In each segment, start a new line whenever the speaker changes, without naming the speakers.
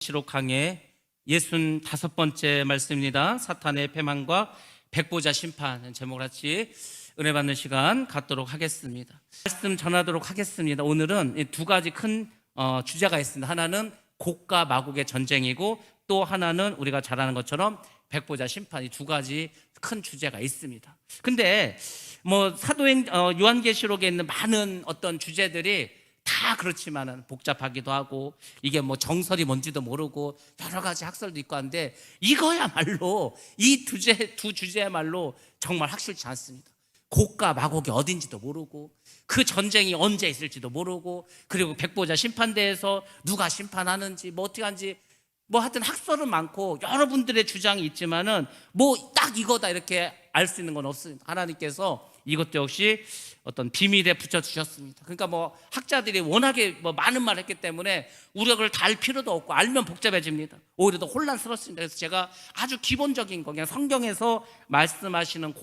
시록 강의 65번째 말씀입니다. 사탄의 패망과 백보자 심판 제목을 같이 은혜 받는 시간 갖도록 하겠습니다. 말씀 전하도록 하겠습니다. 오늘은 두 가지 큰 주제가 있습니다. 하나는 곡과 마곡의 전쟁이고, 또 하나는 우리가 잘 아는 것처럼 백보자 심판, 이 두 가지 큰 주제가 있습니다. 근데 사도행 요한계시록에 있는 많은 어떤 주제들이 다 그렇지만은 복잡하기도 하고, 이게 정설이 뭔지도 모르고 여러 가지 학설도 있고 한데, 이거야말로 이 두 주제야말로 정말 확실치 않습니다. 곡과 마곡이 어딘지도 모르고, 그 전쟁이 언제 있을지도 모르고, 그리고 백보자 심판대에서 누가 심판하는지 어떻게 하는지 하여튼 학설은 많고 여러분들의 주장이 있지만은 딱 이거다 이렇게 알 수 있는 건 없습니다. 하나님께서 이것도 역시 어떤 비밀에 붙여주셨습니다. 그러니까 학자들이 워낙에 많은 말을 했기 때문에 우리가 그걸 다 알 필요도 없고, 알면 복잡해집니다. 오히려 더 혼란스럽습니다. 그래서 제가 아주 기본적인 거, 그냥 성경에서 말씀하시는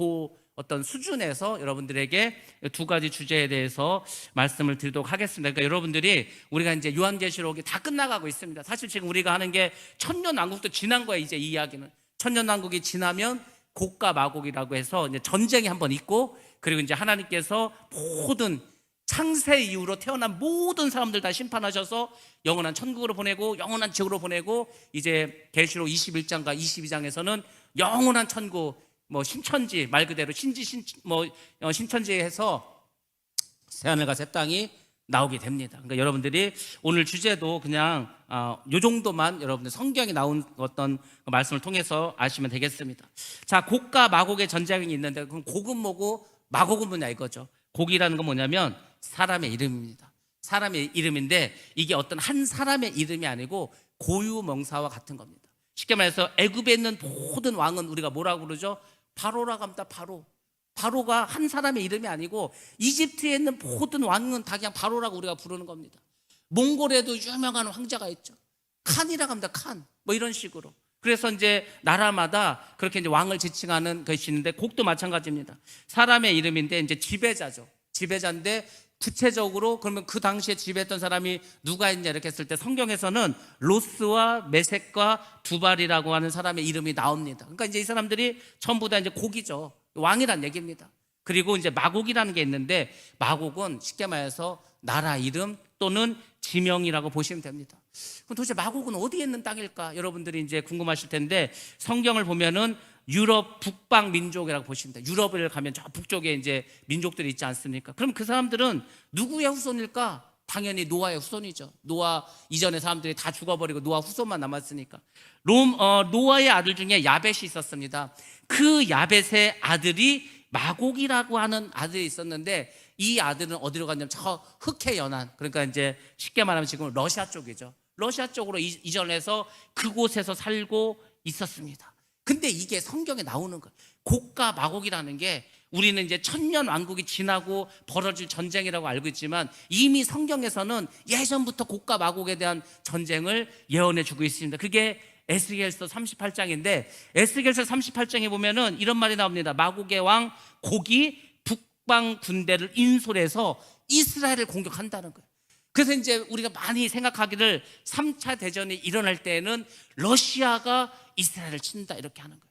어떤 수준에서 여러분들에게 두 가지 주제에 대해서 말씀을 드리도록 하겠습니다. 그러니까 여러분들이, 우리가 이제 요한계시록이 다 끝나가고 있습니다. 사실 지금 우리가 하는 게 천년왕국도 지난 거예요. 이제 이 이야기는 천년왕국이 지나면 곡과 마곡이라고 해서 이제 전쟁이 한번 있고, 그리고 이제 하나님께서 모든 창세 이후로 태어난 모든 사람들 다 심판하셔서 영원한 천국으로 보내고 영원한 지옥으로 보내고, 이제 계시록 21장과 22장에서는 영원한 천국, 신천지, 말 그대로 신천지에서 새하늘과 새 땅이 나오게 됩니다. 그러니까 여러분들이 오늘 주제도 그냥 요 정도만 여러분들 성경에 나온 어떤 말씀을 통해서 아시면 되겠습니다. 자, 곡과 마곡의 전쟁이 있는데, 그럼 곡은 뭐고 마곡은 뭐냐 이거죠. 곡이라는 건 뭐냐면 사람의 이름입니다. 사람의 이름인데, 이게 어떤 한 사람의 이름이 아니고 고유명사와 같은 겁니다. 쉽게 말해서 애굽에 있는 모든 왕은 우리가 뭐라고 부르죠? 바로라고 합니다. 바로가 한 사람의 이름이 아니고, 이집트에 있는 모든 왕은 다 그냥 바로라고 우리가 부르는 겁니다. 몽골에도 유명한 황제가 있죠. 칸이라고 합니다. 칸. 이런 식으로. 그래서 이제 나라마다 그렇게 이제 왕을 지칭하는 것이 있는데, 곡도 마찬가지입니다. 사람의 이름인데 이제 지배자죠. 지배자인데, 구체적으로 그러면 그 당시에 지배했던 사람이 누가 있냐 이렇게 했을 때, 성경에서는 로스와 메섹과 두발이라고 하는 사람의 이름이 나옵니다. 그러니까 이제 이 사람들이 전부 다 이제 곡이죠. 왕이란 얘기입니다. 그리고 이제 마곡이라는 게 있는데, 마곡은 쉽게 말해서 나라 이름 또는 지명이라고 보시면 됩니다. 그럼 도대체 마곡은 어디에 있는 땅일까? 여러분들이 이제 궁금하실 텐데, 성경을 보면은 유럽 북방 민족이라고 보십니다. 유럽을 가면 저 북쪽에 이제 민족들이 있지 않습니까? 그럼 그 사람들은 누구의 후손일까? 당연히 노아의 후손이죠. 노아 이전의 사람들이 다 죽어버리고 노아 후손만 남았으니까. 노아의 아들 중에 야벳이 있었습니다. 그 야벳의 아들이 마곡이라고 하는 아들이 있었는데, 이 아들은 어디로 갔냐면 저 흑해 연안, 그러니까 이제 쉽게 말하면 지금 러시아 쪽이죠. 러시아 쪽으로 이전해서 그곳에서 살고 있었습니다. 근데 이게 성경에 나오는 거예요. 곡과 마곡이라는 게, 우리는 이제 천년 왕국이 지나고 벌어질 전쟁이라고 알고 있지만, 이미 성경에서는 예전부터 곡과 마곡에 대한 전쟁을 예언해 주고 있습니다. 그게 에스겔서 38장인데, 에스겔서 38장에 보면은 이런 말이 나옵니다. 마곡의 왕 곡이 북방 군대를 인솔해서 이스라엘을 공격한다는 거예요. 그래서 이제 우리가 많이 생각하기를 3차 대전이 일어날 때에는 러시아가 이스라엘을 친다 이렇게 하는 거예요.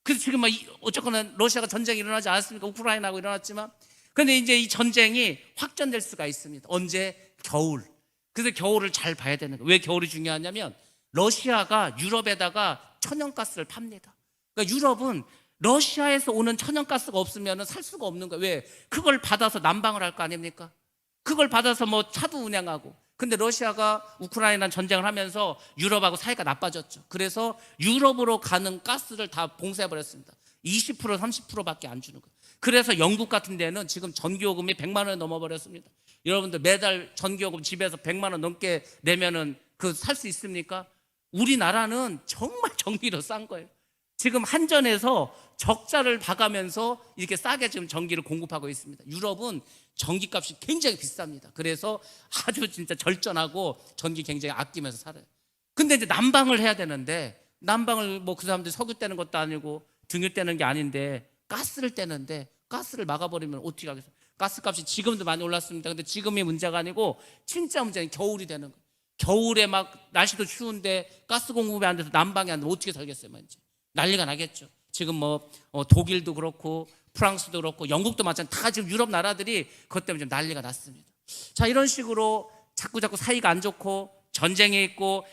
그래서 지금 어쨌거나 러시아가 전쟁이 일어나지 않았습니까? 우크라이나하고 일어났지만. 그런데 이제 이 전쟁이 확전될 수가 있습니다. 언제? 겨울. 그래서 겨울을 잘 봐야 되는 거예요. 왜 겨울이 중요하냐면, 러시아가 유럽에다가 천연가스를 팝니다. 그러니까 유럽은 러시아에서 오는 천연가스가 없으면 살 수가 없는 거예요. 왜? 그걸 받아서 난방을 할 거 아닙니까? 그걸 받아서 차도 운양하고. 근데 러시아가 우크라이나 전쟁을 하면서 유럽하고 사이가 나빠졌죠. 그래서 유럽으로 가는 가스를 다 봉쇄해버렸습니다. 20% 30%밖에 안 주는 거예요. 그래서 영국 같은 데는 지금 전기요금이 100만 원 넘어버렸습니다. 여러분들 매달 전기요금 집에서 100만 원 넘게 내면은 살 수 있습니까? 우리나라는 정말 전기료 싼 거예요. 지금 한전에서 적자를 봐가면서 이렇게 싸게 지금 전기를 공급하고 있습니다. 유럽은 전기값이 굉장히 비쌉니다. 그래서 아주 진짜 절전하고 전기 굉장히 아끼면서 살아요. 근데 이제 난방을 해야 되는데, 난방을 그 사람들이 석유 떼는 것도 아니고 등유 떼는 게 아닌데 가스를 떼는데, 가스를 막아버리면 어떻게 하겠어요? 가스값이 지금도 많이 올랐습니다. 근데 지금이 문제가 아니고 진짜 문제는 겨울이 되는 거예요. 겨울에 막 날씨도 추운데 가스 공급이 안 돼서 난방이 안 되면 어떻게 살겠어요? 이제 난리가 나겠죠. 지금 뭐 독일도 그렇고 프랑스도 그렇고 영국도 마찬가지, 다 지금 유럽 나라들이 그것 때문에 좀 난리가 났습니다. 자, 이런 식으로 자꾸 사이가 안 좋고 전쟁이 있고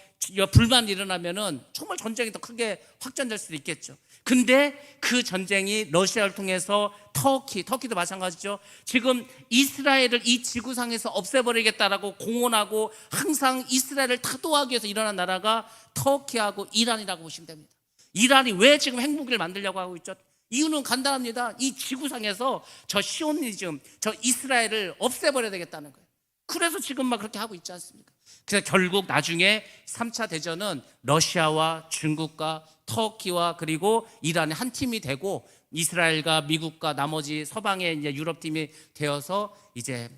불만이 일어나면은 정말 전쟁이 더 크게 확전될 수도 있겠죠. 근데 그 전쟁이 러시아를 통해서 터키도 마찬가지죠. 지금 이스라엘을 이 지구상에서 없애버리겠다라고 공언하고 항상 이스라엘을 타도하기 위해서 일어난 나라가 터키하고 이란이라고 보시면 됩니다. 이란이 왜 지금 핵무기를 만들려고 하고 있죠? 이유는 간단합니다. 이 지구상에서 저 시오니즘, 저 이스라엘을 없애버려야 되겠다는 거예요. 그래서 지금 막 그렇게 하고 있지 않습니까? 그래서 결국 나중에 3차 대전은 러시아와 중국과 터키와 그리고 이란의 한 팀이 되고 이스라엘과 미국과 나머지 서방의 이제 유럽 팀이 되어서 이제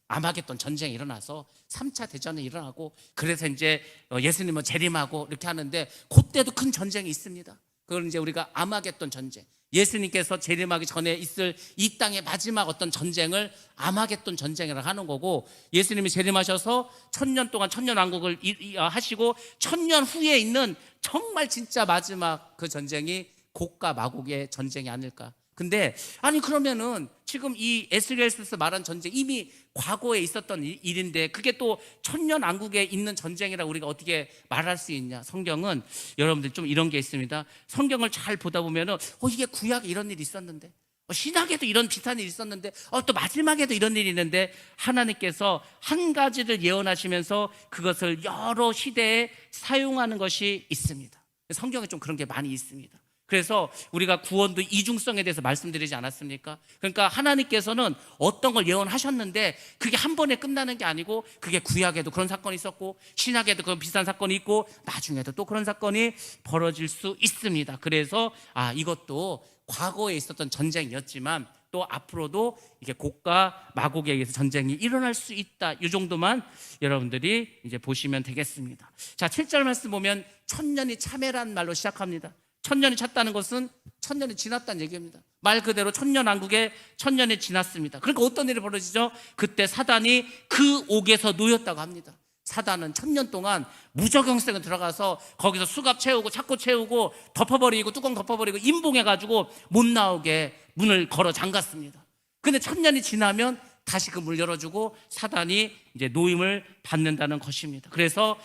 아마겟돈 전쟁이 일어나서 3차 대전이 일어나고, 그래서 이제 예수님은 재림하고 이렇게 하는데, 그때도 큰 전쟁이 있습니다. 그걸 이제 우리가 아마겟돈 전쟁, 예수님께서 재림하기 전에 있을 이 땅의 마지막 어떤 전쟁을 아마겟돈 전쟁이라고 하는 거고, 예수님이 재림하셔서 1000년 동안 천년왕국을 하시고 1000년 후에 있는 정말 진짜 마지막 그 전쟁이 곡과 마곡의 전쟁이 아닐까. 근데 아니 그러면은 지금 이 에스겔서에서 말한 전쟁 이미 과거에 있었던 일인데 그게 또 천년왕국에 있는 전쟁이라고 우리가 어떻게 말할 수 있냐. 성경은 여러분들 좀 이런 게 있습니다. 성경을 잘 보다 보면은 이게 구약에 이런 일이 있었는데, 신약에도 이런 비슷한 일이 있었는데, 또 마지막에도 이런 일이 있는데, 하나님께서 한 가지를 예언하시면서 그것을 여러 시대에 사용하는 것이 있습니다. 성경에 좀 그런 게 많이 있습니다. 그래서 우리가 구원도 이중성에 대해서 말씀드리지 않았습니까? 그러니까 하나님께서는 어떤 걸 예언하셨는데 그게 한 번에 끝나는 게 아니고, 그게 구약에도 그런 사건이 있었고 신약에도 그런 비슷한 사건이 있고 나중에도 또 그런 사건이 벌어질 수 있습니다. 그래서 이것도 과거에 있었던 전쟁이었지만 또 앞으로도 이게 곡과 마곡에 의해서 전쟁이 일어날 수 있다. 이 정도만 여러분들이 이제 보시면 되겠습니다. 자, 7절 말씀 보면 천년이 참회란 말로 시작합니다. 천년이 찼다는 것은 천년이 지났다는 얘기입니다. 말 그대로 천년왕국에 천년이 지났습니다. 그러니까 어떤 일이 벌어지죠? 그때 사단이 그 옥에서 놓였다고 합니다. 사단은 1000년 동안 무적용성에 들어가서 거기서 수갑 채우고 착고 채우고 덮어버리고 뚜껑 덮어버리고 임봉해가지고 못 나오게 문을 걸어 잠갔습니다. 근데 1000년이 지나면 다시 그 문을 열어주고 사단이 이제 노임을 받는다는 것입니다. 그래서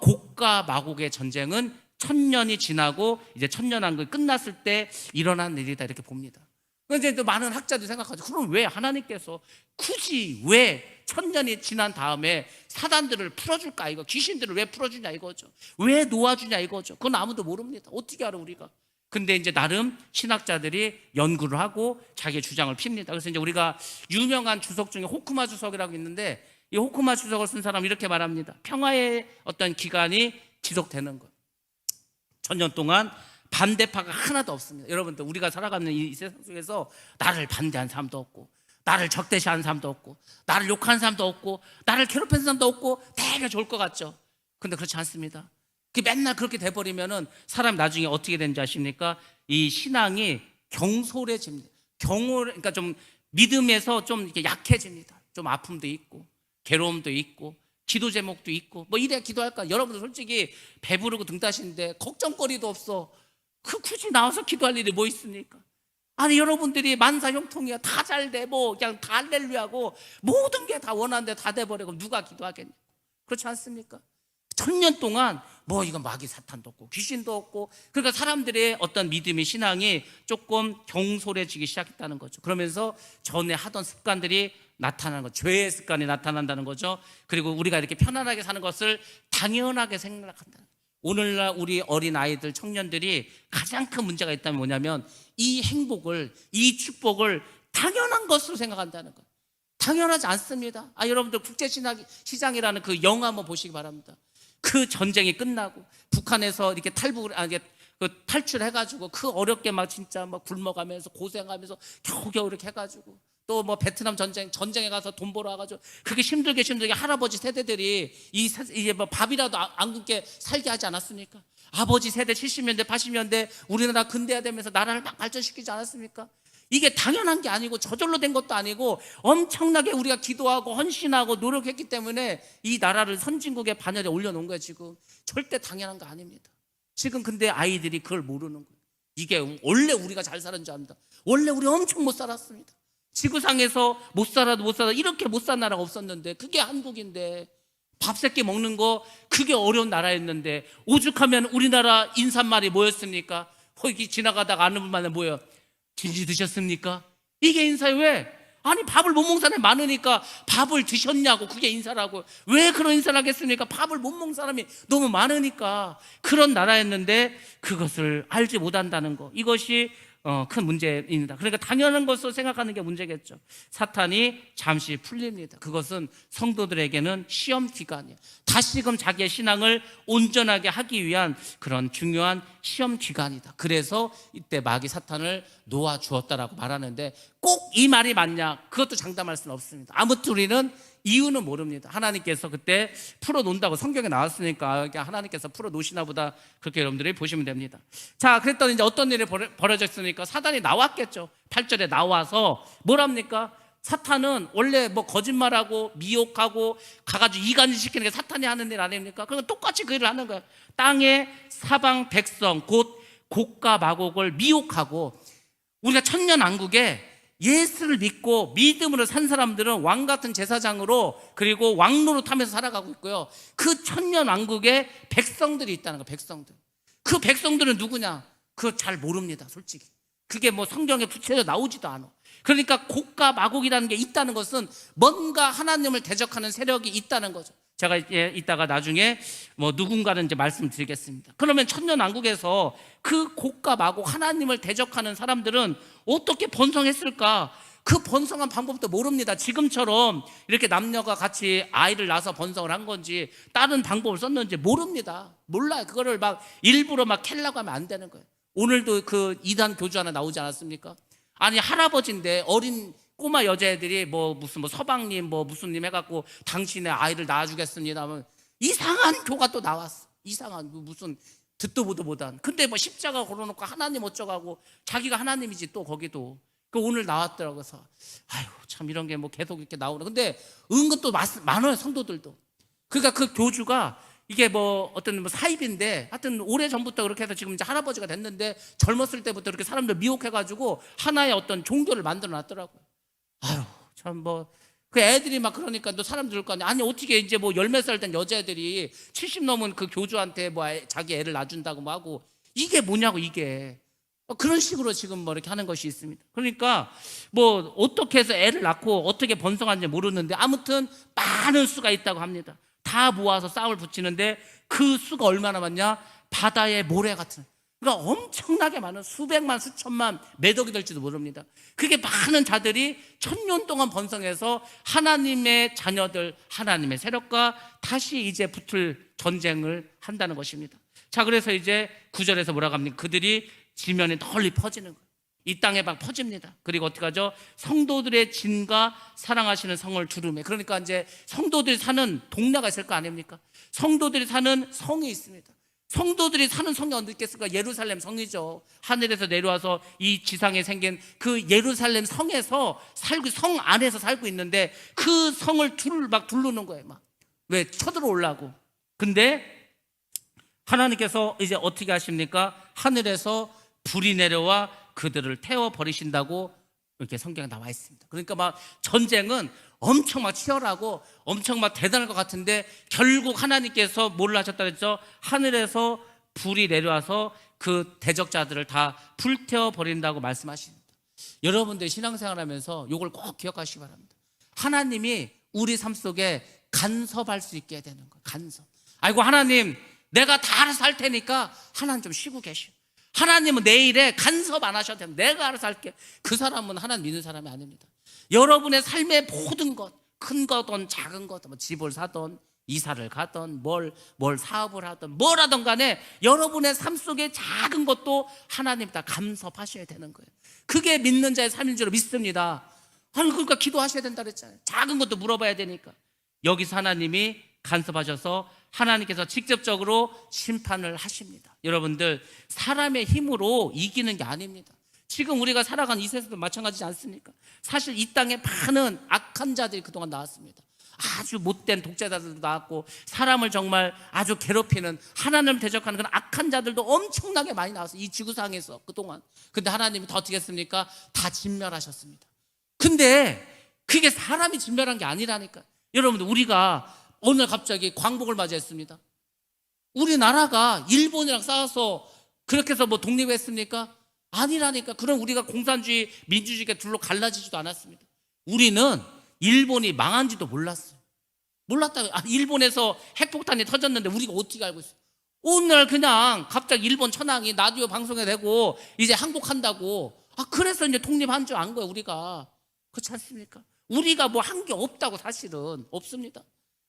곡과 마곡의 전쟁은 1000년이 지나고 이제 천년왕국이 끝났을 때 일어난 일이다, 이렇게 봅니다. 그런데 또 많은 학자들이 생각하죠. 그럼 왜 하나님께서 굳이 왜 1000년이 지난 다음에 사단들을 풀어줄까, 이거 귀신들을 왜 풀어주냐 이거죠. 왜 놓아주냐 이거죠. 그건 아무도 모릅니다. 어떻게 알아 우리가. 근데 이제 나름 신학자들이 연구를 하고 자기의 주장을 핍니다. 그래서 이제 우리가 유명한 주석 중에 호크마 주석이라고 있는데, 이 호크마 주석을 쓴 사람은 이렇게 말합니다. 평화의 어떤 기간이 지속되는 것, 1000년 동안 반대파가 하나도 없습니다. 여러분들, 우리가 살아가는 이 세상 속에서 나를 반대한 사람도 없고, 나를 적대시하는 사람도 없고, 나를 욕하는 사람도 없고, 나를 괴롭히는 사람도 없고, 되게 좋을 것 같죠. 근데 그렇지 않습니다. 맨날 그렇게 돼버리면은 사람이 나중에 어떻게 되는지 아십니까? 이 신앙이 경솔해집니다. 그러니까 좀 믿음에서 좀 이렇게 약해집니다. 좀 아픔도 있고 괴로움도 있고 기도 제목도 있고, 뭐 이래야 기도할까? 여러분들 솔직히 배부르고 등 따시는데 걱정거리도 없어. 굳이 나와서 기도할 일이 뭐 있습니까? 아니 여러분들이 만사 형통이야, 다 잘 돼, 뭐 그냥 다 할렐루야고 모든 게 다 원하는데 다 돼버리고 누가 기도하겠냐? 그렇지 않습니까? 1000년 동안 뭐 이건 마귀 사탄도 없고 귀신도 없고, 그러니까 사람들의 어떤 믿음의 신앙이 조금 경솔해지기 시작했다는 거죠. 그러면서 전에 하던 습관들이 나타나는 거, 죄의 습관이 나타난다는 거죠. 그리고 우리가 이렇게 편안하게 사는 것을 당연하게 생각한다. 오늘날 우리 어린 아이들, 청년들이 가장 큰 문제가 있다면 뭐냐면 이 행복을, 이 축복을 당연한 것으로 생각한다는 거예요. 당연하지 않습니다. 여러분들 국제시장이라는 그 영화 한번 보시기 바랍니다. 그 전쟁이 끝나고 북한에서 이렇게 탈출해가지고 그 어렵게 막 진짜 막 굶어가면서 고생하면서 겨우겨우 이렇게 해가지고, 또 뭐 베트남 전쟁에 가서 돈 벌어 와가지고 그렇게 힘들게 할아버지 세대들이 이제 뭐 밥이라도 안 굶게 살게 하지 않았습니까? 아버지 세대 70년대 80년대 우리나라 근대화되면서 나라를 막 발전시키지 않았습니까? 이게 당연한 게 아니고 저절로 된 것도 아니고 엄청나게 우리가 기도하고 헌신하고 노력했기 때문에 이 나라를 선진국의 반열에 올려놓은 거예요. 지금 절대 당연한 거 아닙니다. 지금 근데 아이들이 그걸 모르는 거예요. 이게 원래 우리가 잘 살은 줄 압니다. 원래 우리 엄청 못 살았습니다. 지구상에서 못 살아도 이렇게 못 산 나라가 없었는데 그게 한국인데 밥 세끼 먹는 거 그게 어려운 나라였는데 오죽하면 우리나라 인사말이 뭐였습니까? 거기 지나가다가 아는 분만에 뭐예요? 진지 드셨습니까? 이게 인사예요. 왜? 아니 밥을 못 먹는 사람이 많으니까 밥을 드셨냐고, 그게 인사라고. 왜 그런 인사를 하겠습니까? 밥을 못 먹는 사람이 너무 많으니까. 그런 나라였는데 그것을 알지 못한다는 거, 이것이 큰 문제입니다. 그러니까 당연한 것으로 생각하는 게 문제겠죠. 사탄이 잠시 풀립니다. 그것은 성도들에게는 시험 기간이에요. 다시금 자기의 신앙을 온전하게 하기 위한 그런 중요한 시험 기간이다. 그래서 이때 마귀 사탄을 놓아주었다라고 말하는데 꼭 이 말이 맞냐? 그것도 장담할 수는 없습니다. 아무튼 우리는 이유는 모릅니다. 하나님께서 그때 풀어놓는다고 성경에 나왔으니까 하나님께서 풀어놓으시나 보다, 그렇게 여러분들이 보시면 됩니다. 자, 그랬더니 이제 어떤 일이 벌어졌습니까? 사단이 나왔겠죠. 8절에 나와서 뭐랍니까? 사탄은 원래 뭐 거짓말하고 미혹하고 가가지고 이간질시키는 게 사탄이 하는 일 아닙니까? 그럼 똑같이 그 일을 하는 거예요. 땅의 사방 백성 곧 곡과 마곡을 미혹하고, 우리가 천년왕국에 예수를 믿고 믿음으로 산 사람들은 왕 같은 제사장으로 그리고 왕로로 타면서 살아가고 있고요. 그 천년왕국에 백성들이 있다는 거예요. 백성들. 그 백성들은 누구냐? 그거 잘 모릅니다. 솔직히 그게 뭐 성경에 구체적으로 나오지도 않아. 그러니까 곡과 마곡이라는 게 있다는 것은 뭔가 하나님을 대적하는 세력이 있다는 거죠. 제가 이따가 나중에 뭐 누군가는 이제 말씀드리겠습니다. 그러면 천년왕국에서 그 곡과 마곡, 하나님을 대적하는 사람들은 어떻게 번성했을까? 그 번성한 방법도 모릅니다. 지금처럼 이렇게 남녀가 같이 아이를 낳아서 번성을 한 건지 다른 방법을 썼는지 모릅니다. 몰라요. 그거를 막 일부러 막 캘라고 하면 안 되는 거예요. 오늘도 그 이단 교주 하나 나오지 않았습니까? 아니 할아버지인데 어린 꼬마 여자애들이 무슨 서방님 무슨 님 해갖고 당신의 아이를 낳아주겠습니다 하면 이상한 교가 또 나왔어. 이상한 무슨 듣도 보도 못한. 근데 십자가 걸어놓고 하나님 어쩌가고 자기가 하나님이지 또 거기도. 그 오늘 나왔더라고요. 그래서 아이고 참 이런 게 계속 이렇게 나오네. 근데 은근 또 많아요, 성도들도. 그러니까 그 교주가 이게 어떤 사입인데 하여튼 오래 전부터 그렇게 해서 지금 이제 할아버지가 됐는데 젊었을 때부터 이렇게 사람들 미혹해가지고 하나의 어떤 종교를 만들어 놨더라고요. 아유 참 그 애들이 막 그러니까 또 사람들 들 거 아니야. 아니 어떻게 이제 열몇 살 된 여자애들이 70 넘은 그 교주한테 자기 애를 낳아준다고 하고, 이게 뭐냐고 이게. 그런 식으로 지금 이렇게 하는 것이 있습니다. 그러니까 어떻게 해서 애를 낳고 어떻게 번성하는지 모르는데 아무튼 많은 수가 있다고 합니다. 다 모아서 싹을 붙이는데 그 수가 얼마나 많냐? 바다의 모래 같은. 그러니까 엄청나게 많은 수백만 수천만 매덕이 될지도 모릅니다. 그게 많은 자들이 천년 동안 번성해서 하나님의 자녀들, 하나님의 세력과 다시 이제 붙을 전쟁을 한다는 것입니다. 자, 그래서 이제 9절에서 뭐라고 합니까? 그들이 지면에 널리 퍼지는 거예요. 이 땅에 막 퍼집니다. 그리고 어떻게 하죠? 성도들의 진과 사랑하시는 성을 두루매. 그러니까 이제 성도들이 사는 동네가 있을 거 아닙니까? 성도들이 사는 성이 있습니다. 성도들이 사는 성이 어디 있겠습니까? 예루살렘 성이죠. 하늘에서 내려와서 이 지상에 생긴 그 예루살렘 성에서 성 안에서 살고 있는데 그 성을 막 두르는 거예요. 왜? 쳐들어오려고. 근데 하나님께서 이제 어떻게 하십니까? 하늘에서 불이 내려와 그들을 태워버리신다고 이렇게 성경에 나와 있습니다. 그러니까 전쟁은 엄청 치열하고 엄청 대단할 것 같은데 결국 하나님께서 뭘 하셨다 그랬죠? 하늘에서 불이 내려와서 그 대적자들을 다 불태워버린다고 말씀하십니다. 여러분들 신앙생활 하면서 이걸 꼭 기억하시기 바랍니다. 하나님이 우리 삶 속에 간섭할 수 있게 되는 거예요. 간섭. 아이고 하나님 내가 다 알아서 할 테니까 하나님 좀 쉬고 계셔. 하나님은 내 일에 간섭 안 하셔도 됩니다. 내가 알아서 할게. 그 사람은 하나님 믿는 사람이 아닙니다. 여러분의 삶의 모든 것, 큰 거든 작은 거든 집을 사든 이사를 가든 뭘 사업을 하든 뭘 하든 간에 여러분의 삶 속에 작은 것도 하나님 다 간섭하셔야 되는 거예요. 그게 믿는 자의 삶인 줄 믿습니다. 아니 그러니까 기도하셔야 된다 그랬잖아요. 작은 것도 물어봐야 되니까. 여기서 하나님이 간섭하셔서 하나님께서 직접적으로 심판을 하십니다. 여러분들 사람의 힘으로 이기는 게 아닙니다. 지금 우리가 살아가는 이 세상도 마찬가지지 않습니까? 사실 이 땅에 많은 악한 자들이 그동안 나왔습니다. 아주 못된 독재자들도 나왔고, 사람을 정말 아주 괴롭히는, 하나님을 대적하는 그런 악한 자들도 엄청나게 많이 나왔어요, 이 지구상에서 그동안. 근데 하나님이 더 어떻게 했습니까? 다 진멸하셨습니다. 근데 그게 사람이 진멸한 게 아니라니까. 여러분들, 우리가 오늘 갑자기 광복을 맞이했습니다. 우리나라가 일본이랑 싸워서 그렇게 해서 뭐 독립했습니까? 아니라니까. 그럼 우리가 공산주의, 민주주의가 둘로 갈라지지도 않았습니다. 우리는 일본이 망한지도 몰랐어요. 몰랐다고. 일본에서 핵폭탄이 터졌는데 우리가 어떻게 알고 있어요? 오늘 그냥 갑자기 일본 천황이 라디오 방송에 대고 이제 항복한다고. 그래서 이제 독립한 줄 안 거예요, 우리가. 그렇지 않습니까? 우리가 뭐 한 게 없다고. 사실은 없습니다.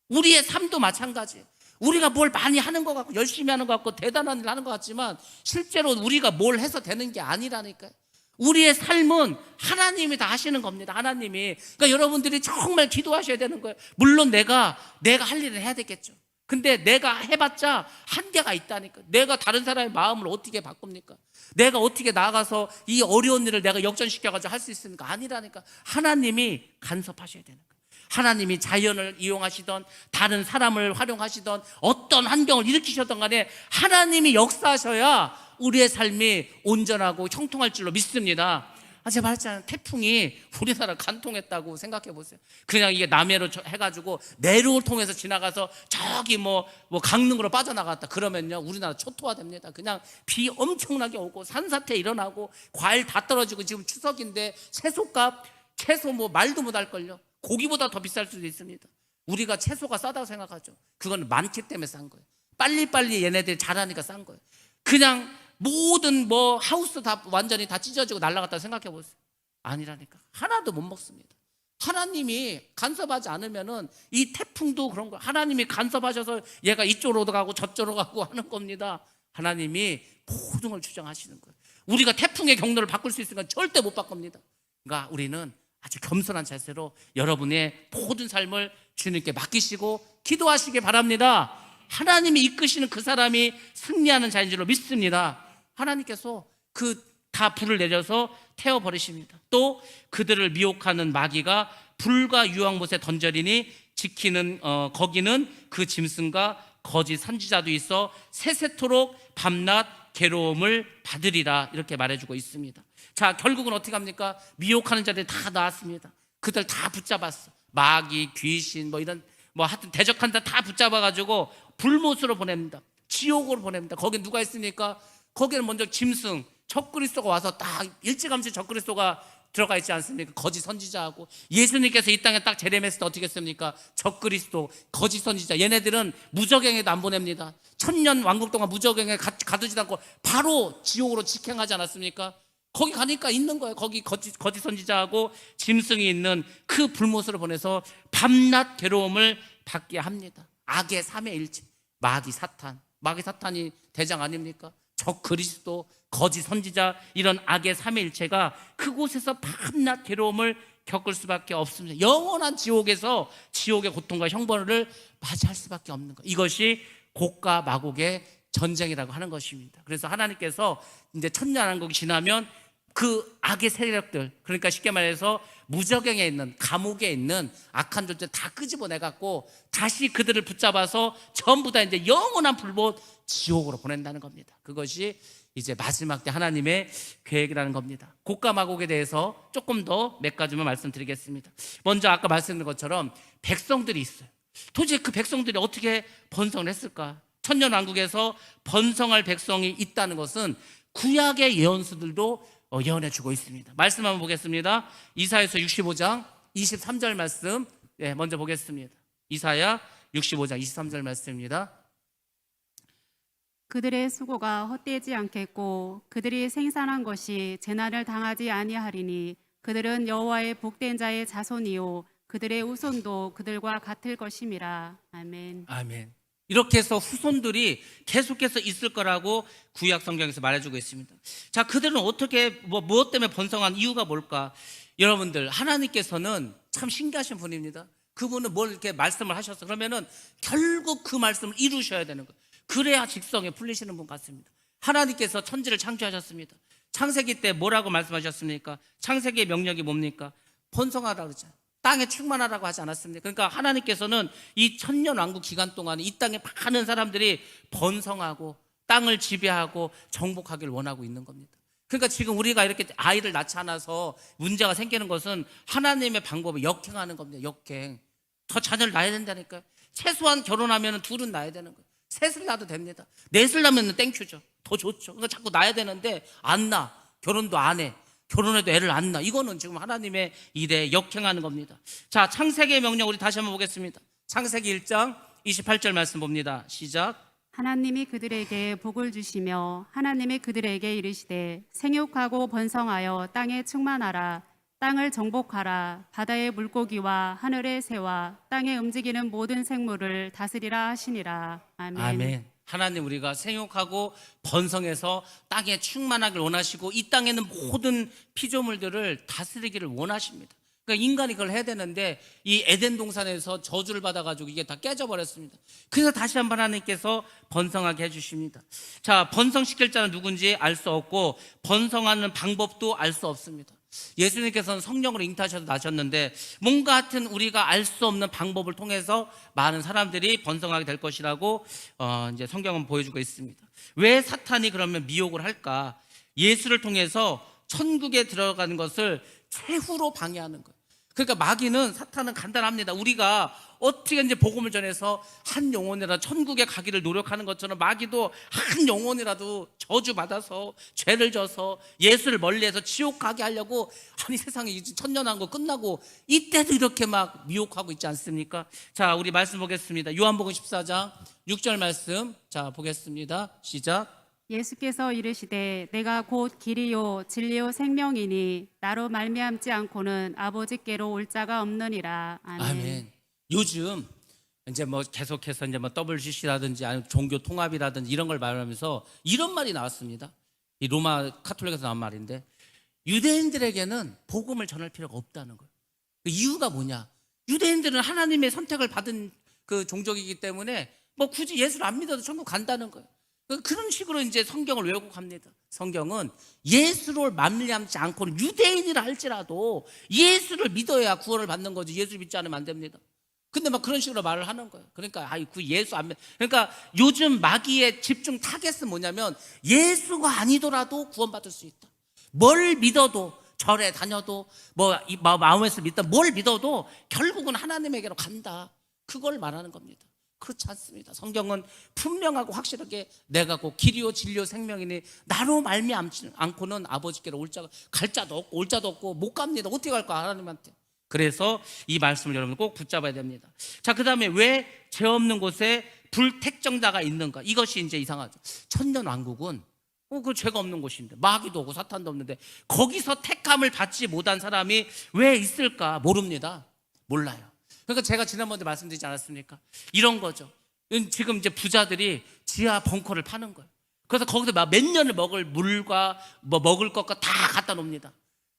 우리의 삶도 마찬가지예요. 우리가 뭘 많이 하는 것 같고 열심히 하는 것 같고 대단한 일을 하는 것 같지만 실제로 우리가 뭘 해서 되는 게 아니라니까요. 우리의 삶은 하나님이 다 하시는 겁니다. 하나님이. 그러니까 여러분들이 정말 기도하셔야 되는 거예요. 물론 내가 할 일을 해야 되겠죠. 근데 내가 해봤자 한계가 있다니까. 내가 다른 사람의 마음을 어떻게 바꿉니까? 내가 어떻게 나가서 이 어려운 일을 내가 역전시켜가지고 할 수 있습니까? 아니라니까. 하나님이 간섭하셔야 되는 거예요. 하나님이 자연을 이용하시던 다른 사람을 활용하시던 어떤 환경을 일으키셨던 간에 하나님이 역사하셔야 우리의 삶이 온전하고 형통할 줄로 믿습니다. 제가 말했잖아요. 태풍이 우리나라 간통했다고 생각해 보세요. 그냥 이게 남해로 해가지고 내륙을 통해서 지나가서 저기 뭐 강릉으로 빠져나갔다 그러면요, 우리나라 초토화됩니다. 그냥 비 엄청나게 오고 산사태 일어나고 과일 다 떨어지고, 지금 추석인데 채소 뭐 말도 못할걸요. 고기보다 더 비쌀 수도 있습니다. 우리가 채소가 싸다고 생각하죠. 그건 많기 때문에 싼 거예요. 빨리빨리 얘네들이 자라니까 싼 거예요. 그냥 모든 뭐 하우스 다 완전히 다 찢어지고 날아갔다고 생각해 보세요. 아니라니까. 하나도 못 먹습니다. 하나님이 간섭하지 않으면은 이 태풍도 그런 거예요. 하나님이 간섭하셔서 얘가 이쪽으로 가고 저쪽으로 가고 하는 겁니다. 하나님이 모든 걸 주장하시는 거예요. 우리가 태풍의 경로를 바꿀 수 있으니까 절대 못 바꿉니다. 그러니까 우리는 아주 겸손한 자세로 여러분의 모든 삶을 주님께 맡기시고 기도하시기 바랍니다. 하나님이 이끄시는 그 사람이 승리하는 자인 줄로 믿습니다. 하나님께서 다 불을 내려서 태워버리십니다. 또 그들을 미혹하는 마귀가 불과 유황못에 던져리니 지키는 거기는 그 짐승과 거짓 선지자도 있어 세세토록 밤낮 괴로움을 받으리라, 이렇게 말해주고 있습니다. 자, 결국은 어떻게 합니까? 미혹하는 자들이 다 나왔습니다. 그들 다 붙잡았어. 마귀, 귀신, 하여튼 대적한 자 다 붙잡아가지고 불못으로 보냅니다. 지옥으로 보냅니다. 거기 누가 있습니까? 거기는 먼저 짐승, 적그리스도가 와서 딱 일찌감치 적그리스도가 들어가 있지 않습니까? 거짓 선지자하고 예수님께서 이 땅에 딱 재림했을 때 어떻게 했습니까? 적그리스도, 거짓 선지자, 얘네들은 무적행에도 안 보냅니다. 1000년 왕국 동안 무적행에 가두지도 않고 바로 지옥으로 직행하지 않았습니까? 거기 가니까 있는 거예요. 거기 거짓 선지자하고 짐승이 있는 그 불못으로 보내서 밤낮 괴로움을 받게 합니다. 악의 삼위일체, 마귀 사탄이 대장 아닙니까? 적 그리스도, 거짓 선지자, 이런 악의 삼위일체가 그곳에서 밤낮 괴로움을 겪을 수밖에 없습니다. 영원한 지옥에서 지옥의 고통과 형벌을 맞이할 수밖에 없는 거예요. 이것이 곡과 마곡의 전쟁이라고 하는 것입니다. 그래서 하나님께서 이제 천년왕국이 지나면 그 악의 세력들, 그러니까 쉽게 말해서 무적행에 있는, 감옥에 있는 악한 존재 다 끄집어내갖고 다시 그들을 붙잡아서 전부 다 이제 영원한 불못 지옥으로 보낸다는 겁니다. 그것이 이제 마지막 때 하나님의 계획이라는 겁니다. 곡과 마곡에 대해서 조금 더 몇 가지만 말씀드리겠습니다. 먼저 아까 말씀드린 것처럼 백성들이 있어요. 도대체 그 백성들이 어떻게 번성을 했을까? 천년왕국에서 번성할 백성이 있다는 것은 구약의 예언서들도 예언해 주고 있습니다. 말씀 한번 보겠습니다. 이사야서 65장 23절 말씀 먼저 보겠습니다. 이사야 65장 23절 말씀입니다.
그들의 수고가 헛되지 않겠고 그들이 생산한 것이 재난을 당하지 아니하리니 그들은 여호와의 복된 자의 자손이요 그들의 후손도 그들과 같을 것임이라. 아멘.
아멘. 이렇게 해서 후손들이 계속해서 있을 거라고 구약 성경에서 말해주고 있습니다. 자, 그들은 어떻게 무엇 때문에 번성한 이유가 뭘까? 여러분들, 하나님께서는 참 신기하신 분입니다. 그분은 뭘 이렇게 말씀을 하셨어? 그러면은 결국 그 말씀을 이루셔야 되는 거예요. 그래야 직성에 풀리시는 분 같습니다. 하나님께서 천지를 창조하셨습니다. 창세기 때 뭐라고 말씀하셨습니까? 창세기의 명령이 뭡니까? 번성하라 그러잖아요. 땅에 충만하라고 하지 않았습니까? 그러니까 하나님께서는 이 천년 왕국 기간 동안에 이 땅에 많은 사람들이 번성하고 땅을 지배하고 정복하기를 원하고 있는 겁니다. 그러니까 지금 우리가 이렇게 아이를 낳지 않아서 문제가 생기는 것은 하나님의 방법을 역행하는 겁니다. 역행. 더 자녀를 낳아야 된다니까요. 최소한 결혼하면 둘은 낳아야 되는 거예요. 셋을 낳아도 됩니다. 넷을 낳으면 땡큐죠. 더 좋죠. 그러니까 자꾸 낳아야 되는데 안 낳아. 결혼도 안 해. 결혼해도 애를 안 낳아. 이거는 지금 하나님의 일에 역행하는 겁니다. 자, 창세기의 명령 우리 다시 한번 보겠습니다. 창세기 1장 28절 말씀 봅니다. 시작.
하나님이 그들에게 복을 주시며 하나님이 그들에게 이르시되 생육하고 번성하여 땅에 충만하라. 땅을 정복하라. 바다의 물고기와 하늘의 새와 땅에 움직이는 모든 생물을 다스리라 하시니라. 아멘.
아멘. 하나님 우리가 생육하고 번성해서 땅에 충만하길 원하시고 이 땅에는 모든 피조물들을 다스리기를 원하십니다. 그러니까 인간이 그걸 해야 되는데 이 에덴 동산에서 저주를 받아가지고 이게 다 깨져버렸습니다. 그래서 다시 한번 하나님께서 번성하게 해주십니다. 자, 번성시킬 자는 누군지 알 수 없고 번성하는 방법도 알 수 없습니다. 예수님께서는 성령으로 잉태하셔서 나셨는데 뭔가 하여튼 우리가 알 수 없는 방법을 통해서 많은 사람들이 번성하게 될 것이라고 이제 성경은 보여주고 있습니다. 왜 사탄이 그러면 미혹을 할까? 예수를 통해서 천국에 들어가는 것을 최후로 방해하는 거예요. 그러니까 마귀는, 사탄은 간단합니다. 우리가 어떻게 이제 복음을 전해서 한 영혼이라도 천국에 가기를 노력하는 것처럼 마귀도 한 영혼이라도 저주받아서 죄를 져서 예수를 멀리해서 지옥 가게 하려고, 아니 세상에 이제 천년왕국 끝나고 이때도 이렇게 막 미혹하고 있지 않습니까? 자, 우리 말씀 보겠습니다. 요한복음 14장 6절 말씀, 자 보겠습니다. 시작.
예수께서 이르시되 내가 곧 길이요 진리요 생명이니 나로 말미암지 않고는 아버지께로 올 자가 없느니라. 아멘.
아멘. 요즘 이제 뭐 계속해서 이제 뭐 WCC라든지 아니면 종교 통합이라든지 이런 걸 말하면서 이런 말이 나왔습니다. 이 로마 카톨릭에서 나온 말인데, 유대인들에게는 복음을 전할 필요가 없다는 거예요. 그 이유가 뭐냐? 유대인들은 하나님의 선택을 받은 그 종족이기 때문에 뭐 굳이 예수를 안 믿어도 천국 간다는 거예요. 그런 식으로 이제 성경을 왜곡합니다. 성경은 예수를 말미암지 않고는 유대인이라 할지라도 예수를 믿어야 구원을 받는 거지, 예수 믿지 않으면 안 됩니다. 근데 막 그런 식으로 말을 하는 거예요. 그러니까 그 예수 안 믿. 그러니까 요즘 마귀의 집중 타겟은 뭐냐면 예수가 아니더라도 구원받을 수 있다. 뭘 믿어도, 절에 다녀도, 뭐 마음에서 믿다 뭘 믿어도 결국은 하나님에게로 간다. 그걸 말하는 겁니다. 그렇지 않습니다. 성경은 분명하고 확실하게 내가 곧 길이요 진리요 생명이니 나로 말미암지 않고는 아버지께로 갈 자도 없고 올 자도 없고 못 갑니다. 어떻게 갈까 하나님한테. 그래서 이 말씀을 여러분 꼭 붙잡아야 됩니다. 자, 그 다음에 왜 죄 없는 곳에 불택정자가 있는가? 이것이 이제 이상하죠. 천년 왕국은 그 죄가 없는 곳인데, 마귀도 없고 사탄도 없는데 거기서 택함을 받지 못한 사람이 왜 있을까? 모릅니다. 몰라요. 그러니까 제가 지난번에 말씀드리지 않았습니까? 이런 거죠. 지금 이제 부자들이 지하 벙커를 파는 거예요. 그래서 거기서 막 몇 년을 먹을 물과 뭐 먹을 것과 다 갖다 놓습니다.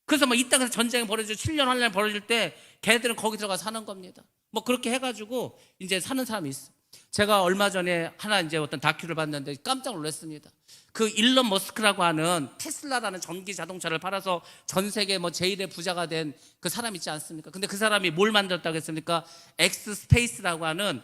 그래서 막 이 땅에서 전쟁이 벌어지고 7년 환란이 벌어질 때 걔네들은 거기 들어가 사는 겁니다. 뭐 그렇게 해가지고 이제 사는 사람이 있어. 제가 얼마 전에 하나 이제 어떤 다큐를 봤는데 깜짝 놀랐습니다. 그 일론 머스크라고 하는 테슬라라는 전기 자동차를 팔아서 전 세계 뭐 제1의 부자가 된 그 사람 있지 않습니까? 근데 그 사람이 뭘 만들었다고 했습니까? 엑스 스페이스라고 하는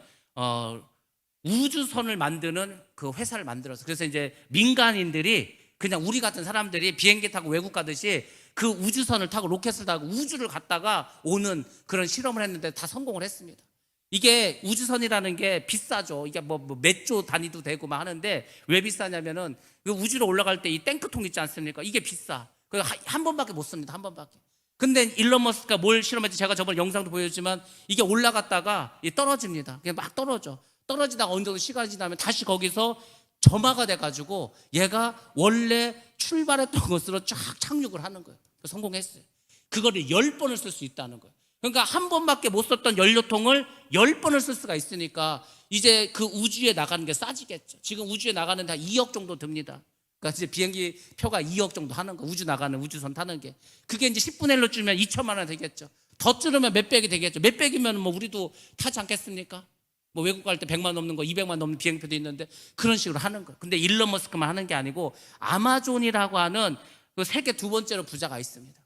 우주선을 만드는 그 회사를 만들었어요. 그래서 이제 민간인들이, 그냥 우리 같은 사람들이 비행기 타고 외국 가듯이 그 우주선을 타고 로켓을 타고 우주를 갔다가 오는 그런 실험을 했는데 다 성공을 했습니다. 이게 우주선이라는 게 비싸죠. 이게 뭐 몇 조 단위도 되고 막 하는데 왜 비싸냐면은 그 우주로 올라갈 때 이 탱크통 있지 않습니까? 이게 비싸. 그래서 한 번밖에 못 씁니다. 한 번밖에. 근데 일론 머스크가 뭘 실험했지? 제가 저번 영상도 보여줬지만 이게 올라갔다가 떨어집니다. 그냥 막 떨어지다가 어느 정도 시간이 지나면 다시 거기서 점화가 돼가지고 얘가 원래 출발했던 곳으로 쫙 착륙을 하는 거예요. 성공했어요. 그거를 10번을 쓸 수 있다는 거예요. 그러니까 한 번밖에 못 썼던 연료통을 10번을 쓸 수가 있으니까 이제 그 우주에 나가는 게 싸지겠죠. 지금 우주에 나가는 데 2억 정도 듭니다. 그러니까 이제 비행기 표가 2억 정도 하는 거, 우주 나가는 우주선 타는 게. 그게 이제 10분의 1로 줄면 2천만 원 되겠죠. 더 줄으면 몇 백이 되겠죠. 몇 백이면 뭐 우리도 타지 않겠습니까? 뭐 외국 갈 때 100만 넘는 거, 200만 넘는 비행표도 있는데 그런 식으로 하는 거예요. 근데 일론 머스크만 하는 게 아니고 아마존이라고 하는 그 세계 두 번째로 부자가 있습니다.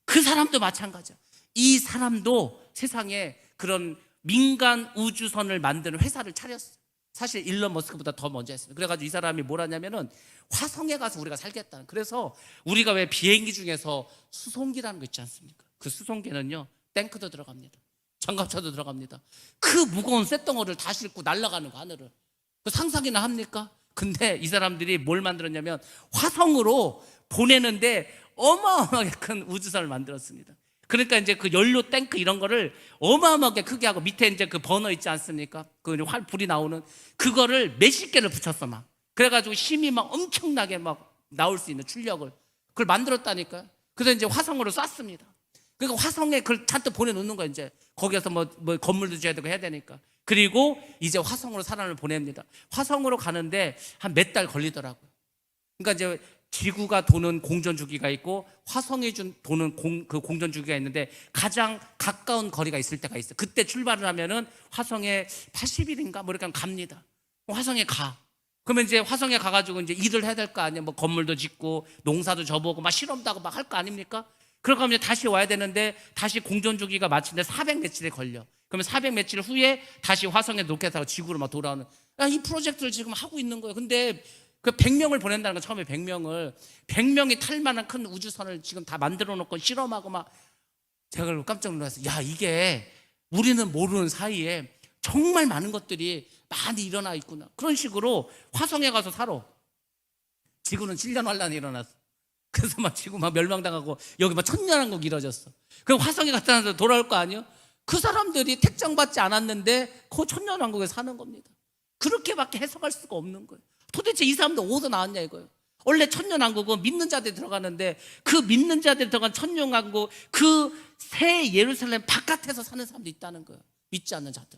그 사람도 마찬가지야. 이 사람도 세상에 그런 민간 우주선을 만드는 회사를 차렸어. 사실 일론 머스크보다 더 먼저 했습니다. 그래가지고 이 사람이 뭘 하냐면은 화성에 가서 우리가 살겠다는. 그래서 우리가 왜 비행기 중에서 수송기라는 거 있지 않습니까? 그 수송기는요, 탱크도 들어갑니다. 장갑차도 들어갑니다. 그 무거운 쇳덩어리를 다 싣고 날아가는 거, 하늘을. 그 상상이나 합니까? 근데 이 사람들이 뭘 만들었냐면 화성으로 보내는데 어마어마하게 큰 우주선을 만들었습니다. 그러니까 이제 그 연료 탱크 이런 거를 어마어마하게 크게 하고 밑에 이제 그 버너 있지 않습니까? 그 불이 나오는 그거를 몇십 개를 붙였어 막. 그래가지고 힘이 막 엄청나게 막 나올 수 있는 출력을 그걸 만들었다니까요. 그래서 이제 화성으로 쐈습니다. 그러니까 화성에 그걸 잔뜩 보내놓는 거예요. 이제 거기에서 뭐 건물도 지어야 되고 해야 되니까. 그리고 이제 화성으로 사람을 보냅니다. 화성으로 가는데 한 몇 달 걸리더라고요. 그러니까 이제 지구가 도는 공전 주기가 있고 화성이 도는 그 공전 주기가 있는데 가장 가까운 거리가 있을 때가 있어요. 그때 출발을 하면은 화성에 80일인가 뭐 이렇게 갑니다. 화성에 가. 그러면 이제 화성에 가가지고 이제 일을 해야 될 거 아니에요. 뭐 건물도 짓고 농사도 져보고 막 실험도 하고 막 할 거 아닙니까? 그러고 이제 다시 와야 되는데 다시 공전 주기가 마치는데 400 며칠이 걸려. 그러면 400 며칠 후에 다시 화성에 로켓하고 지구로 막 돌아오는. 이 프로젝트를 지금 하고 있는 거예요. 근데 그 100명을 보낸다는 거, 처음에 100명이 탈 만한 큰 우주선을 지금 다 만들어 놓고 실험하고 막. 제가 깜짝 놀랐어요. 야, 이게 우리는 모르는 사이에 정말 많은 것들이 많이 일어나 있구나. 그런 식으로 화성에 가서 살아. 지구는 7년 환란이 일어났어. 그래서 막 지구 막 멸망당하고 여기 막 천년왕국 이뤄졌어. 그럼 화성에 갔다 와서 돌아올 거 아니에요? 그 사람들이 택정받지 않았는데 그 천년왕국에 사는 겁니다. 그렇게밖에 해석할 수가 없는 거예요. 도대체 이 사람들 어디서 나왔냐 이거예요. 원래 천년왕국은 믿는 자들이 들어가는데 그 믿는 자들이 들어간 천년왕국 그 새 예루살렘 바깥에서 사는 사람도 있다는 거예요. 믿지 않는 자들.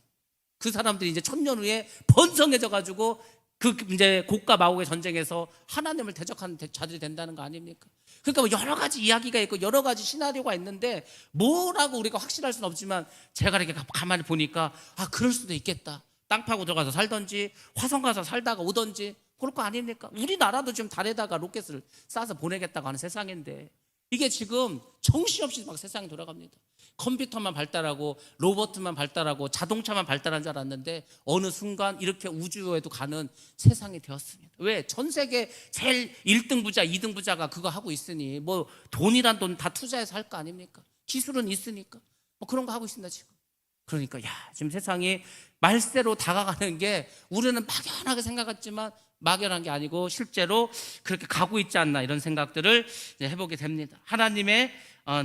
그 사람들이 이제 천년 후에 번성해져 가지고 그 이제 곡과 마곡의 전쟁에서 하나님을 대적하는 자들이 된다는 거 아닙니까? 그러니까 뭐 여러 가지 이야기가 있고 여러 가지 시나리오가 있는데 뭐라고 우리가 확실할 수는 없지만 제가 이렇게 가만히 보니까 그럴 수도 있겠다. 땅 파고 들어가서 살던지 화성 가서 살다가 오던지 그럴 거 아닙니까? 우리나라도 지금 달에다가 로켓을 쏴서 보내겠다고 하는 세상인데 이게 지금 정신없이 막 세상이 돌아갑니다. 컴퓨터만 발달하고 로봇만 발달하고 자동차만 발달한 줄 알았는데 어느 순간 이렇게 우주에도 가는 세상이 되었습니다. 왜? 전 세계 제일 1등 부자, 2등 부자가 그거 하고 있으니 뭐 돈이란 돈 다 투자해서 할 거 아닙니까? 기술은 있으니까 뭐 그런 거 하고 있습니다 지금. 그러니까 지금 세상이 말세로 다가가는 게 우리는 막연하게 생각했지만 막연한 게 아니고 실제로 그렇게 가고 있지 않나 이런 생각들을 해보게 됩니다. 하나님의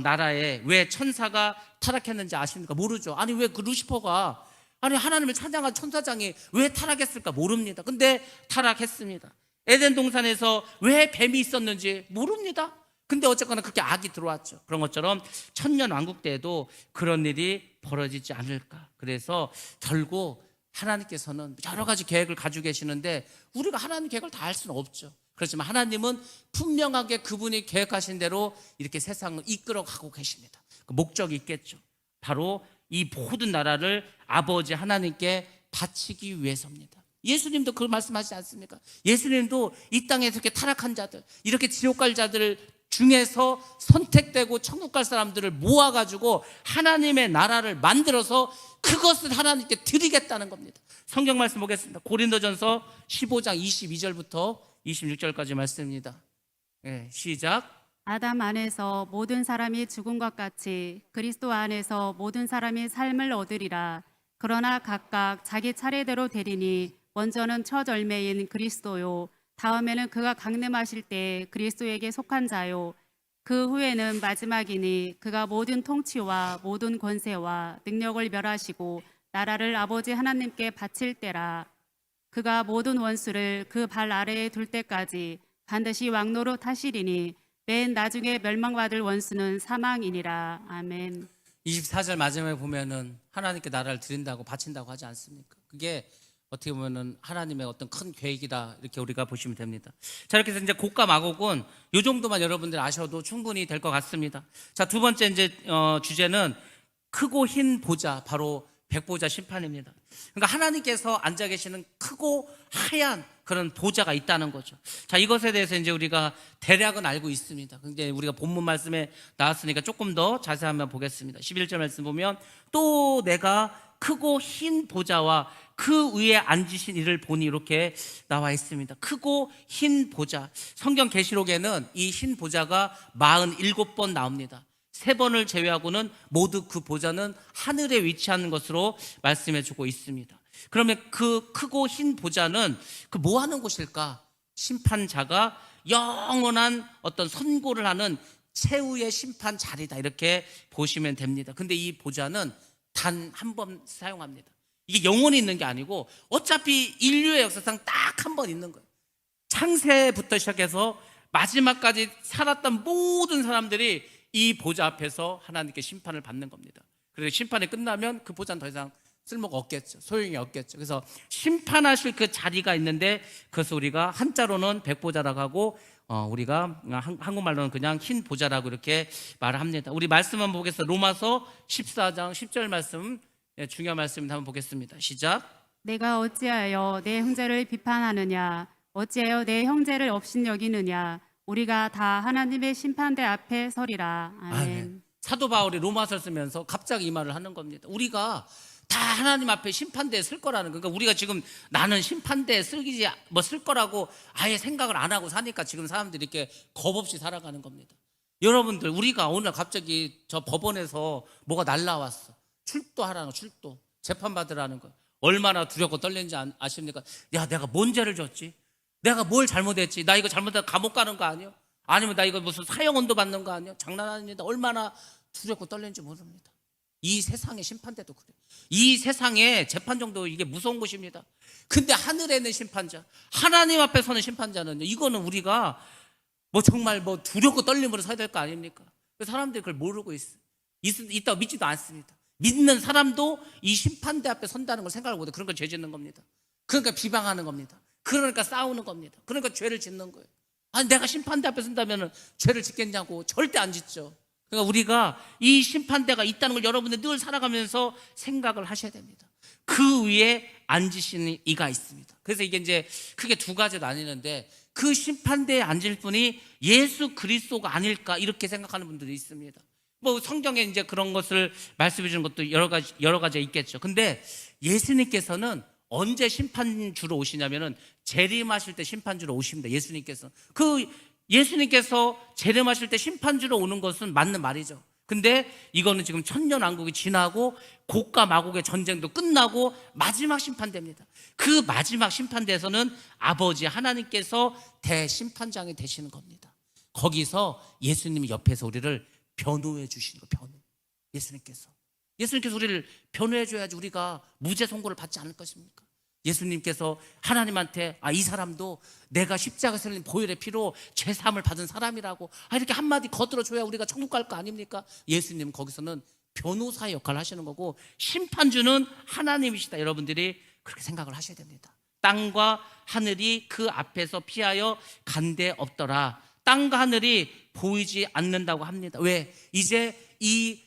나라에 왜 천사가 타락했는지 아십니까? 모르죠. 아니 왜 그 루시퍼가 하나님을 찬양한 천사장이 왜 타락했을까? 모릅니다. 근데 타락했습니다. 에덴 동산에서 왜 뱀이 있었는지 모릅니다. 근데 어쨌거나 그렇게 악이 들어왔죠. 그런 것처럼 천년 왕국 때에도 그런 일이 벌어지지 않을까. 그래서 결국 하나님께서는 여러 가지 계획을 가지고 계시는데 우리가 하나님 계획을 다 알 수는 없죠. 그렇지만 하나님은 분명하게 그분이 계획하신 대로 이렇게 세상을 이끌어 가고 계십니다. 그 목적이 있겠죠. 바로 이 모든 나라를 아버지 하나님께 바치기 위해서입니다. 예수님도 그 말씀하시지 않습니까? 예수님도 이 땅에서 이렇게 타락한 자들, 이렇게 지옥 갈 자들 중에서 선택되고 천국 갈 사람들을 모아가지고 하나님의 나라를 만들어서 그것을 하나님께 드리겠다는 겁니다. 성경 말씀 보겠습니다. 고린도전서 15장 22절부터 26절까지 말씀입니다. 시작.
아담 안에서 모든 사람이 죽은 것 같이 그리스도 안에서 모든 사람이 삶을 얻으리라. 그러나 각각 자기 차례대로 되리니 먼저는 첫 열매인 그리스도요, 다음에는 그가 강림하실 때 그리스도에게 속한 자요, 그 후에는 마지막이니 그가 모든 통치와 모든 권세와 능력을 멸하시고 나라를 아버지 하나님께 바칠 때라. 그가 모든 원수를 그 발 아래에 둘 때까지 반드시 왕노릇 하시리니 맨 나중에 멸망받을 원수는 사망이니라. 아멘.
24절 마지막에 보면은 하나님께 나라를 드린다고 바친다고 하지 않습니까? 그게 어떻게 보면은 하나님의 어떤 큰 계획이다 이렇게 우리가 보시면 됩니다. 자, 이렇게 해서 이제 곡과 마곡은 이 정도만 여러분들 아셔도 충분히 될 것 같습니다. 자, 두 번째 이제 주제는 크고 흰 보좌, 바로 백보자 심판입니다. 그러니까 하나님께서 앉아 계시는 크고 하얀 그런 보좌가 있다는 거죠. 자, 이것에 대해서 이제 우리가 대략은 알고 있습니다. 근데 우리가 본문 말씀에 나왔으니까 조금 더 자세히 한번 보겠습니다. 11절 말씀 보면 또 내가 크고 흰 보좌와 그 위에 앉으신 이를 보니 이렇게 나와 있습니다. 크고 흰 보좌. 성경 계시록에는 이 흰 보좌가 47번 나옵니다. 3번을 제외하고는 모두 그 보좌는 하늘에 위치하는 것으로 말씀해 주고 있습니다. 그러면 그 크고 흰 보좌는 그 뭐 하는 곳일까? 심판자가 영원한 어떤 선고를 하는 최후의 심판 자리다, 이렇게 보시면 됩니다. 근데 이 보좌는 단 한 번 사용합니다. 이게 영원히 있는 게 아니고 어차피 인류의 역사상 딱 한 번 있는 거예요. 창세부터 시작해서 마지막까지 살았던 모든 사람들이 이 보좌 앞에서 하나님께 심판을 받는 겁니다. 그래서 심판이 끝나면 그 보좌는 더 이상 쓸모가 없겠죠. 소용이 없겠죠. 그래서 심판하실 그 자리가 있는데 그것을 우리가 한자로는 백보좌라고 하고 우리가 한국말로는 그냥 흰 보좌라고 이렇게 말을 합니다. 우리 말씀 한번 보겠습니다. 로마서 14장 10절 말씀, 중요한 말씀입니다. 한번 보겠습니다. 시작.
내가 어찌하여 내 형제를 비판하느냐? 어찌하여 내 형제를 업신여기느냐? 우리가 다 하나님의 심판대 앞에 서리라. 아멘.
사도 바울이 로마서를 쓰면서 갑자기 이 말을 하는 겁니다. 우리가 다 하나님 앞에 심판대에 쓸 거라는 거. 그러니까 우리가 지금 나는 심판대에 쓸 거라고 아예 생각을 안 하고 사니까 지금 사람들이 이렇게 겁 없이 살아가는 겁니다. 여러분들, 우리가 오늘 갑자기 저 법원에서 뭐가 날라왔어. 출두하라는 거, 출두. 재판받으라는 거. 얼마나 두렵고 떨리는지 아십니까? 야, 내가 뭔 죄를 졌지? 내가 뭘 잘못했지? 나 이거 잘못해서 감옥 가는 거 아니야? 아니면 나 이거 무슨 사형언도 받는 거 아니야? 장난 아닙니다. 얼마나 두렵고 떨리는지 모릅니다. 이 세상의 심판대도 그래요. 이 세상의 재판정도 이게 무서운 곳입니다. 근데 하늘에 있는 심판자, 하나님 앞에 서는 심판자는요, 이거는 우리가 뭐 정말 뭐 두렵고 떨림으로 서야 될 거 아닙니까? 사람들이 그걸 모르고 있다고 믿지도 않습니다. 믿는 사람도 이 심판대 앞에 선다는 걸 생각을 못해. 그런 걸 죄 짓는 겁니다. 그러니까 비방하는 겁니다. 그러니까 싸우는 겁니다. 그러니까 죄를 짓는 거예요. 아니, 내가 심판대 앞에 선다면 죄를 짓겠냐고. 절대 안 짓죠. 그러니까 우리가 이 심판대가 있다는 걸 여러분들 늘 살아가면서 생각을 하셔야 됩니다. 그 위에 앉으시는 이가 있습니다. 그래서 이게 이제 크게 두 가지로 나뉘는데, 그 심판대에 앉을 분이 예수 그리스도가 아닐까, 이렇게 생각하는 분들이 있습니다. 뭐 성경에 이제 그런 것을 말씀해 주는 것도 여러 가지 있겠죠. 근데 예수님께서는 언제 심판주로 오시냐면은 재림하실 때 심판주로 오십니다. 예수님께서 재림하실 때 심판주로 오는 것은 맞는 말이죠. 근데 이거는 지금 천년왕국이 지나고 곡과 마곡의 전쟁도 끝나고 마지막 심판대입니다. 그 마지막 심판대에서는 아버지 하나님께서 대심판장이 되시는 겁니다. 거기서 예수님이 옆에서 우리를 변호해 주시는 거예요. 변호. 예수님께서 우리를 변호해 줘야지 우리가 무죄 선고를 받지 않을 것입니까? 예수님께서 하나님한테 이 사람도 내가 십자가에서 흘린 보혈의 피로 죄사함을 받은 사람이라고 이렇게 한마디 거들어줘야 우리가 천국 갈 거 아닙니까? 예수님은 거기서는 변호사의 역할을 하시는 거고, 심판주는 하나님이시다. 여러분들이 그렇게 생각을 하셔야 됩니다. 땅과 하늘이 그 앞에서 피하여 간데 없더라. 땅과 하늘이 보이지 않는다고 합니다. 왜? 이제 이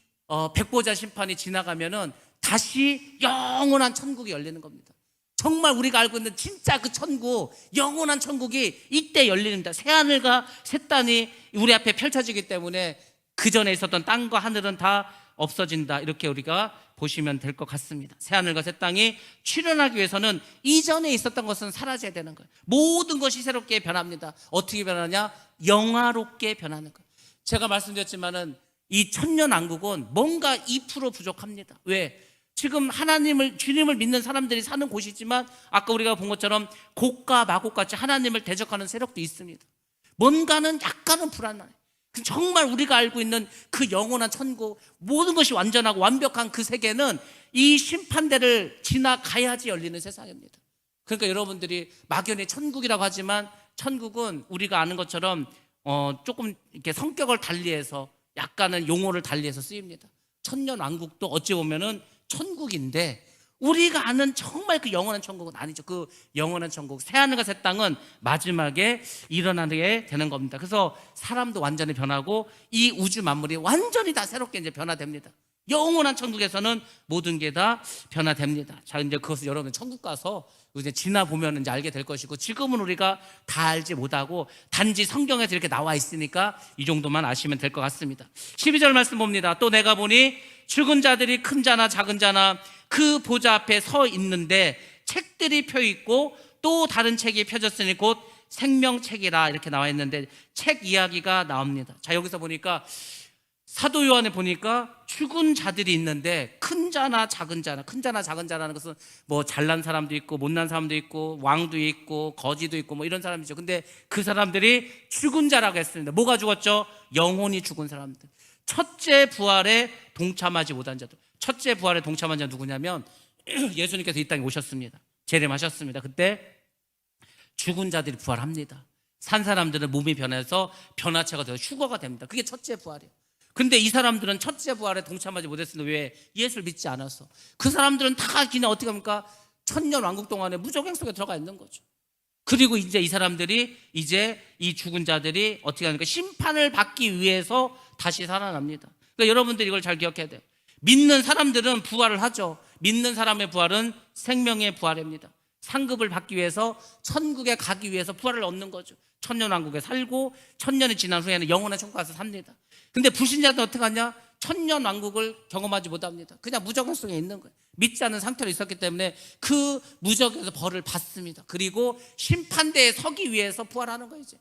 백보자 심판이 지나가면은 다시 영원한 천국이 열리는 겁니다. 정말 우리가 알고 있는 진짜 그 천국, 영원한 천국이 이때 열립니다. 새하늘과 새 땅이 우리 앞에 펼쳐지기 때문에 그 전에 있었던 땅과 하늘은 다 없어진다. 이렇게 우리가 보시면 될 것 같습니다. 새하늘과 새 땅이 출현하기 위해서는 이전에 있었던 것은 사라져야 되는 거예요. 모든 것이 새롭게 변합니다. 어떻게 변하냐? 영화롭게 변하는 거예요. 제가 말씀드렸지만은 이 천년왕국은 뭔가 2% 부족합니다. 왜? 지금 주님을 믿는 사람들이 사는 곳이지만 아까 우리가 본 것처럼 곡과 마곡같이 하나님을 대적하는 세력도 있습니다. 뭔가는 약간은 불안해요. 정말 우리가 알고 있는 그 영원한 천국, 모든 것이 완전하고 완벽한 그 세계는 이 심판대를 지나가야지 열리는 세상입니다. 그러니까 여러분들이 막연히 천국이라고 하지만 천국은 우리가 아는 것처럼 조금 이렇게 성격을 달리해서 약간은 용어를 달리해서 쓰입니다. 천년왕국도 어찌 보면은 천국인데 우리가 아는 정말 그 영원한 천국은 아니죠. 그 영원한 천국, 새하늘과 새 땅은 마지막에 일어나게 되는 겁니다. 그래서 사람도 완전히 변하고 이 우주 만물이 완전히 다 새롭게 이제 변화됩니다. 영원한 천국에서는 모든 게 다 변화됩니다. 자, 이제 그것을 여러분 천국 가서 이제 지나 보면 이제 알게 될 것이고, 지금은 우리가 다 알지 못하고 단지 성경에서 이렇게 나와 있으니까 이 정도만 아시면 될 것 같습니다. 12절 말씀 봅니다. 또 내가 보니 죽은 자들이 큰 자나 작은 자나 그 보좌 앞에 서 있는데 책들이 펴 있고 또 다른 책이 펴졌으니 곧 생명책이라 이렇게 나와 있는데 책 이야기가 나옵니다. 자, 여기서 보니까 사도 요한에 보니까 죽은 자들이 있는데 큰 자나 작은 자나, 큰 자나 작은 자라는 것은 뭐 잘난 사람도 있고 못난 사람도 있고 왕도 있고 거지도 있고 뭐 이런 사람이죠. 근데 그 사람들이 죽은 자라고 했습니다. 뭐가 죽었죠? 영혼이 죽은 사람들. 첫째 부활에 동참하지 못한 자들. 첫째 부활에 동참한 자 누구냐면 예수님께서 이 땅에 오셨습니다. 재림하셨습니다. 그때 죽은 자들이 부활합니다. 산 사람들은 몸이 변해서 변화체가 되어 휴거가 됩니다. 그게 첫째 부활이에요. 근데 이 사람들은 첫째 부활에 동참하지 못했습니다. 왜? 예수를 믿지 않아서. 그 사람들은 다 그냥 어떻게 합니까? 천년 왕국 동안에 무적행 속에 들어가 있는 거죠. 그리고 이제 이 사람들이 이제 이 죽은 자들이 어떻게 하니까 심판을 받기 위해서 다시 살아납니다. 그러니까 여러분들이 이걸 잘 기억해야 돼요. 믿는 사람들은 부활을 하죠. 믿는 사람의 부활은 생명의 부활입니다. 상급을 받기 위해서 천국에 가기 위해서 부활을 얻는 거죠. 천년 왕국에 살고 천년이 지난 후에는 영원한 천국 가서 삽니다. 근데 불신자들은 어떻게 하냐? 천년 왕국을 경험하지 못합니다. 그냥 무적행 속에 있는 거예요. 믿지 않는 상태로 있었기 때문에 그 무적에서 벌을 받습니다. 그리고 심판대에 서기 위해서 부활하는 거예요. 이제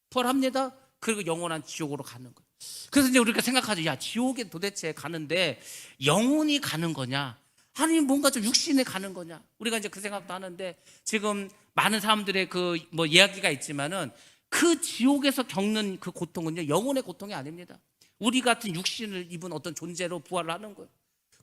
부활합니다. 그리고 영원한 지옥으로 가는 거예요. 그래서 이제 우리가 생각하죠. 야, 지옥에 도대체 가는데 영혼이 가는 거냐? 아니 뭔가 좀 육신에 가는 거냐? 우리가 이제 그 생각도 하는데 지금 많은 사람들의 그 뭐 이야기가 있지만은 그 지옥에서 겪는 그 고통은요 영혼의 고통이 아닙니다. 우리 같은 육신을 입은 어떤 존재로 부활을 하는 거예요.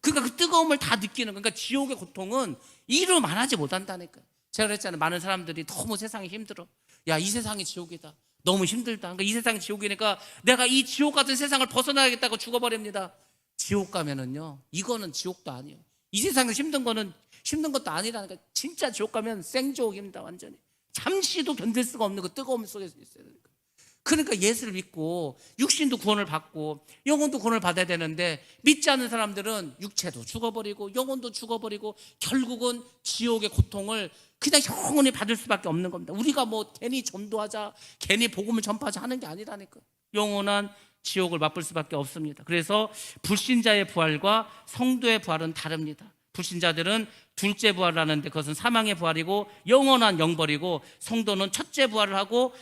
그러니까 그 뜨거움을 다 느끼는 거예요. 그러니까 지옥의 고통은 이루 말하지 못한다니까요. 제가 그랬잖아요. 많은 사람들이 너무 세상이 힘들어. 야, 이 세상이 지옥이다. 너무 힘들다. 그러니까 이 세상이 지옥이니까 내가 이 지옥 같은 세상을 벗어나야겠다고 죽어버립니다. 지옥 가면은요 이거는 지옥도 아니에요. 이 세상에서 힘든 거는 힘든 것도 아니라니까. 진짜 지옥 가면 생지옥입니다. 완전히 잠시도 견딜 수가 없는 그 뜨거움 속에서 있어야 되니까. 그러니까 예수를 믿고 육신도 구원을 받고 영혼도 구원을 받아야 되는데 믿지 않는 사람들은 육체도 죽어버리고 영혼도 죽어버리고 결국은 지옥의 고통을 그냥 영원히 받을 수밖에 없는 겁니다. 우리가 뭐 괜히 전도하자 괜히 복음을 전파하자 하는 게 아니라니까. 영원한 지옥을 맛볼 수밖에 없습니다. 그래서 불신자의 부활과 성도의 부활은 다릅니다. 불신자들은 둘째 부활을 하는데 그것은 사망의 부활이고 영원한 영벌이고, 성도는 첫째 부활을 하고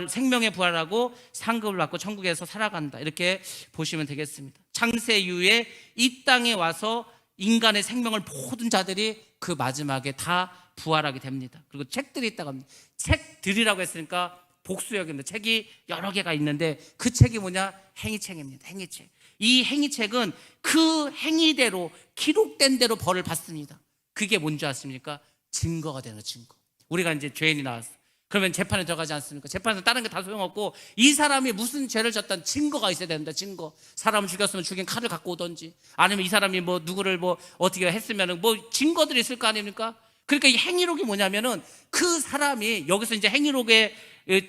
생명의 부활을 하고 상급을 받고 천국에서 살아간다. 이렇게 보시면 되겠습니다. 창세 이후에 이 땅에 와서 인간의 생명을 모든 자들이 그 마지막에 다 부활하게 됩니다. 그리고 책들이 있다고 합니다. 책들이라고 했으니까 복수역입니다. 책이 여러 개가 있는데 그 책이 뭐냐? 행위책입니다. 행위책. 이 행위책은 그 행위대로 기록된 대로 벌을 받습니다. 그게 뭔지 아십니까? 증거가 되는 증거. 우리가 이제 죄인이 나왔어. 그러면 재판에 들어가지 않습니까? 재판에서 다른 게 다 소용없고 이 사람이 무슨 죄를 졌다는 증거가 있어야 됩니다. 증거. 사람을 죽였으면 죽인 칼을 갖고 오든지, 아니면 이 사람이 뭐 누구를 뭐 어떻게 했으면 뭐 증거들이 있을 거 아닙니까? 그러니까 이 행위록이 뭐냐면은 그 사람이, 여기서 이제 행위록에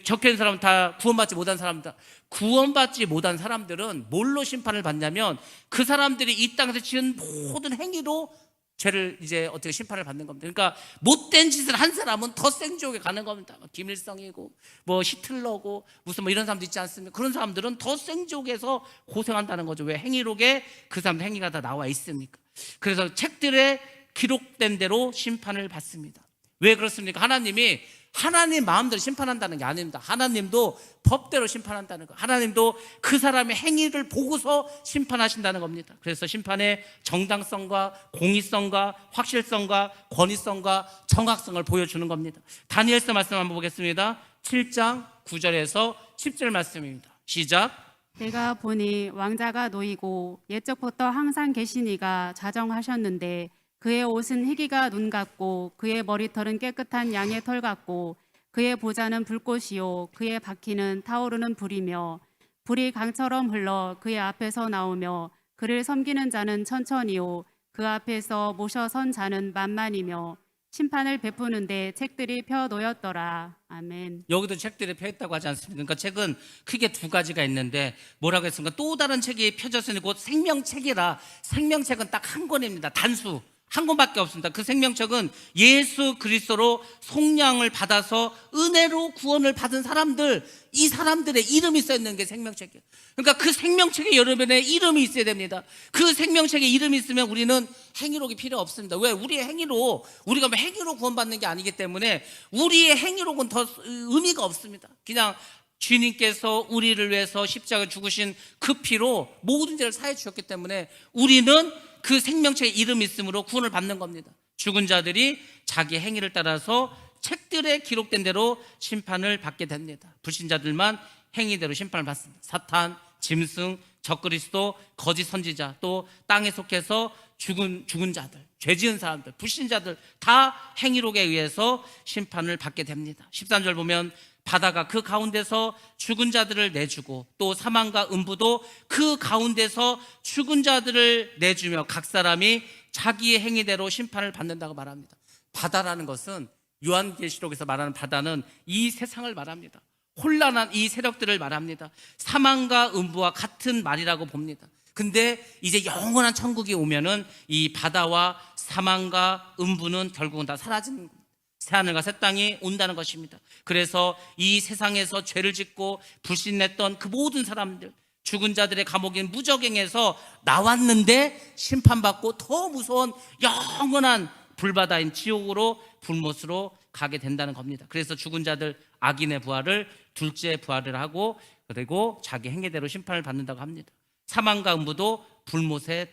적혀있는 사람은 다 구원받지 못한 사람들, 구원받지 못한 사람들은 뭘로 심판을 받냐면 그 사람들이 이 땅에서 지은 모든 행위로 죄를 이제 어떻게 심판을 받는 겁니다. 그러니까 못된 짓을 한 사람은 더 생지옥에 가는 겁니다. 김일성이고 뭐 히틀러고 무슨 뭐 이런 사람도 있지 않습니까? 그런 사람들은 더 생지옥에서 고생한다는 거죠. 왜? 행위록에 그 사람 행위가 다 나와 있으니까. 그래서 책들에 기록된 대로 심판을 받습니다. 왜 그렇습니까? 하나님이 하나님 마음대로 심판한다는 게 아닙니다. 하나님도 법대로 심판한다는 거. 하나님도 그 사람의 행위를 보고서 심판하신다는 겁니다. 그래서 심판의 정당성과 공의성과 확실성과 권위성과 정확성을 보여주는 겁니다. 다니엘서 말씀 한번 보겠습니다. 7장 9절에서 10절 말씀입니다. 시작.
내가 보니 왕자가 놓이고 옛적부터 항상 계신 이가 자정하셨는데 그의 옷은 희기가 눈 같고 그의 머리털은 깨끗한 양의 털 같고 그의 보좌는 불꽃이요 그의 바퀴는 타오르는 불이며 불이 강처럼 흘러 그의 앞에서 나오며 그를 섬기는 자는 천천히요 그 앞에서 모셔 선 자는 만만이며 심판을 베푸는데 책들이 펴 놓였더라. 아멘.
여기도 책들이 펴있다고 하지 않습니까? 그러니까 책은 크게 두 가지가 있는데 뭐라고 했습니까? 또 다른 책이 펴졌으니 곧 생명책이라. 생명책은 딱 한 권입니다. 단수 한 권밖에 없습니다. 그 생명책은 예수 그리스도로 속량을 받아서 은혜로 구원을 받은 사람들, 이 사람들의 이름이 써 있는 게 생명책이에요. 그러니까 그 생명책에 여러분의 이름이 있어야 됩니다. 그 생명책에 이름이 있으면 우리는 행위록이 필요 없습니다. 왜? 우리의 행위로, 우리가 행위로 구원받는 게 아니기 때문에 우리의 행위록은 더 의미가 없습니다. 그냥 주님께서 우리를 위해서 십자가 죽으신 그 피로 모든 죄를 사해 주셨기 때문에 우리는 그 생명책에 이름이 있으므로 구원을 받는 겁니다. 죽은 자들이 자기 행위를 따라서 책들에 기록된 대로 심판을 받게 됩니다. 불신자들만 행위대로 심판을 받습니다. 사탄, 짐승, 적그리스도, 거짓 선지자, 또 땅에 속해서 죽은 자들, 죄 지은 사람들, 불신자들 다 행위록에 의해서 심판을 받게 됩니다. 13절 보면 바다가 그 가운데서 죽은 자들을 내주고 또 사망과 음부도 그 가운데서 죽은 자들을 내주며 각 사람이 자기의 행위대로 심판을 받는다고 말합니다. 바다라는 것은 요한계시록에서 말하는 바다는 이 세상을 말합니다. 혼란한 이 세력들을 말합니다. 사망과 음부와 같은 말이라고 봅니다. 근데 이제 영원한 천국이 오면은 이 바다와 사망과 음부는 결국은 다 사라지는 겁니다. 새하늘과 새 땅이 온다는 것입니다. 그래서 이 세상에서 죄를 짓고 불신냈던 그 모든 사람들, 죽은 자들의 감옥인 무저갱에서 나왔는데 심판받고 더 무서운 영원한 불바다인 지옥으로, 불못으로 가게 된다는 겁니다. 그래서 죽은 자들 악인의 부활을 둘째 부활을 하고 그리고 자기 행위대로 심판을 받는다고 합니다. 사망과 음부도 불못에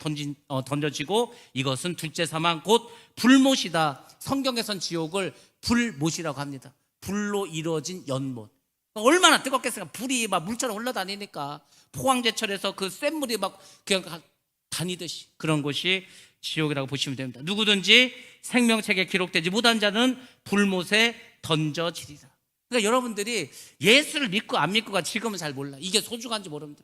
던져지고 이것은 둘째 사망 곧 불못이다. 성경에선 지옥을 불못이라고 합니다. 불로 이루어진 연못. 얼마나 뜨겁겠어요. 불이 막 물처럼 흘러다니니까 포항제철에서 그 쇳물이 막 그냥 다니듯이 그런 곳이 지옥이라고 보시면 됩니다. 누구든지 생명책에 기록되지 못한 자는 불못에 던져지리라. 그러니까 여러분들이 예수를 믿고 안 믿고가 지금은 잘 몰라. 이게 소중한지 모릅니다.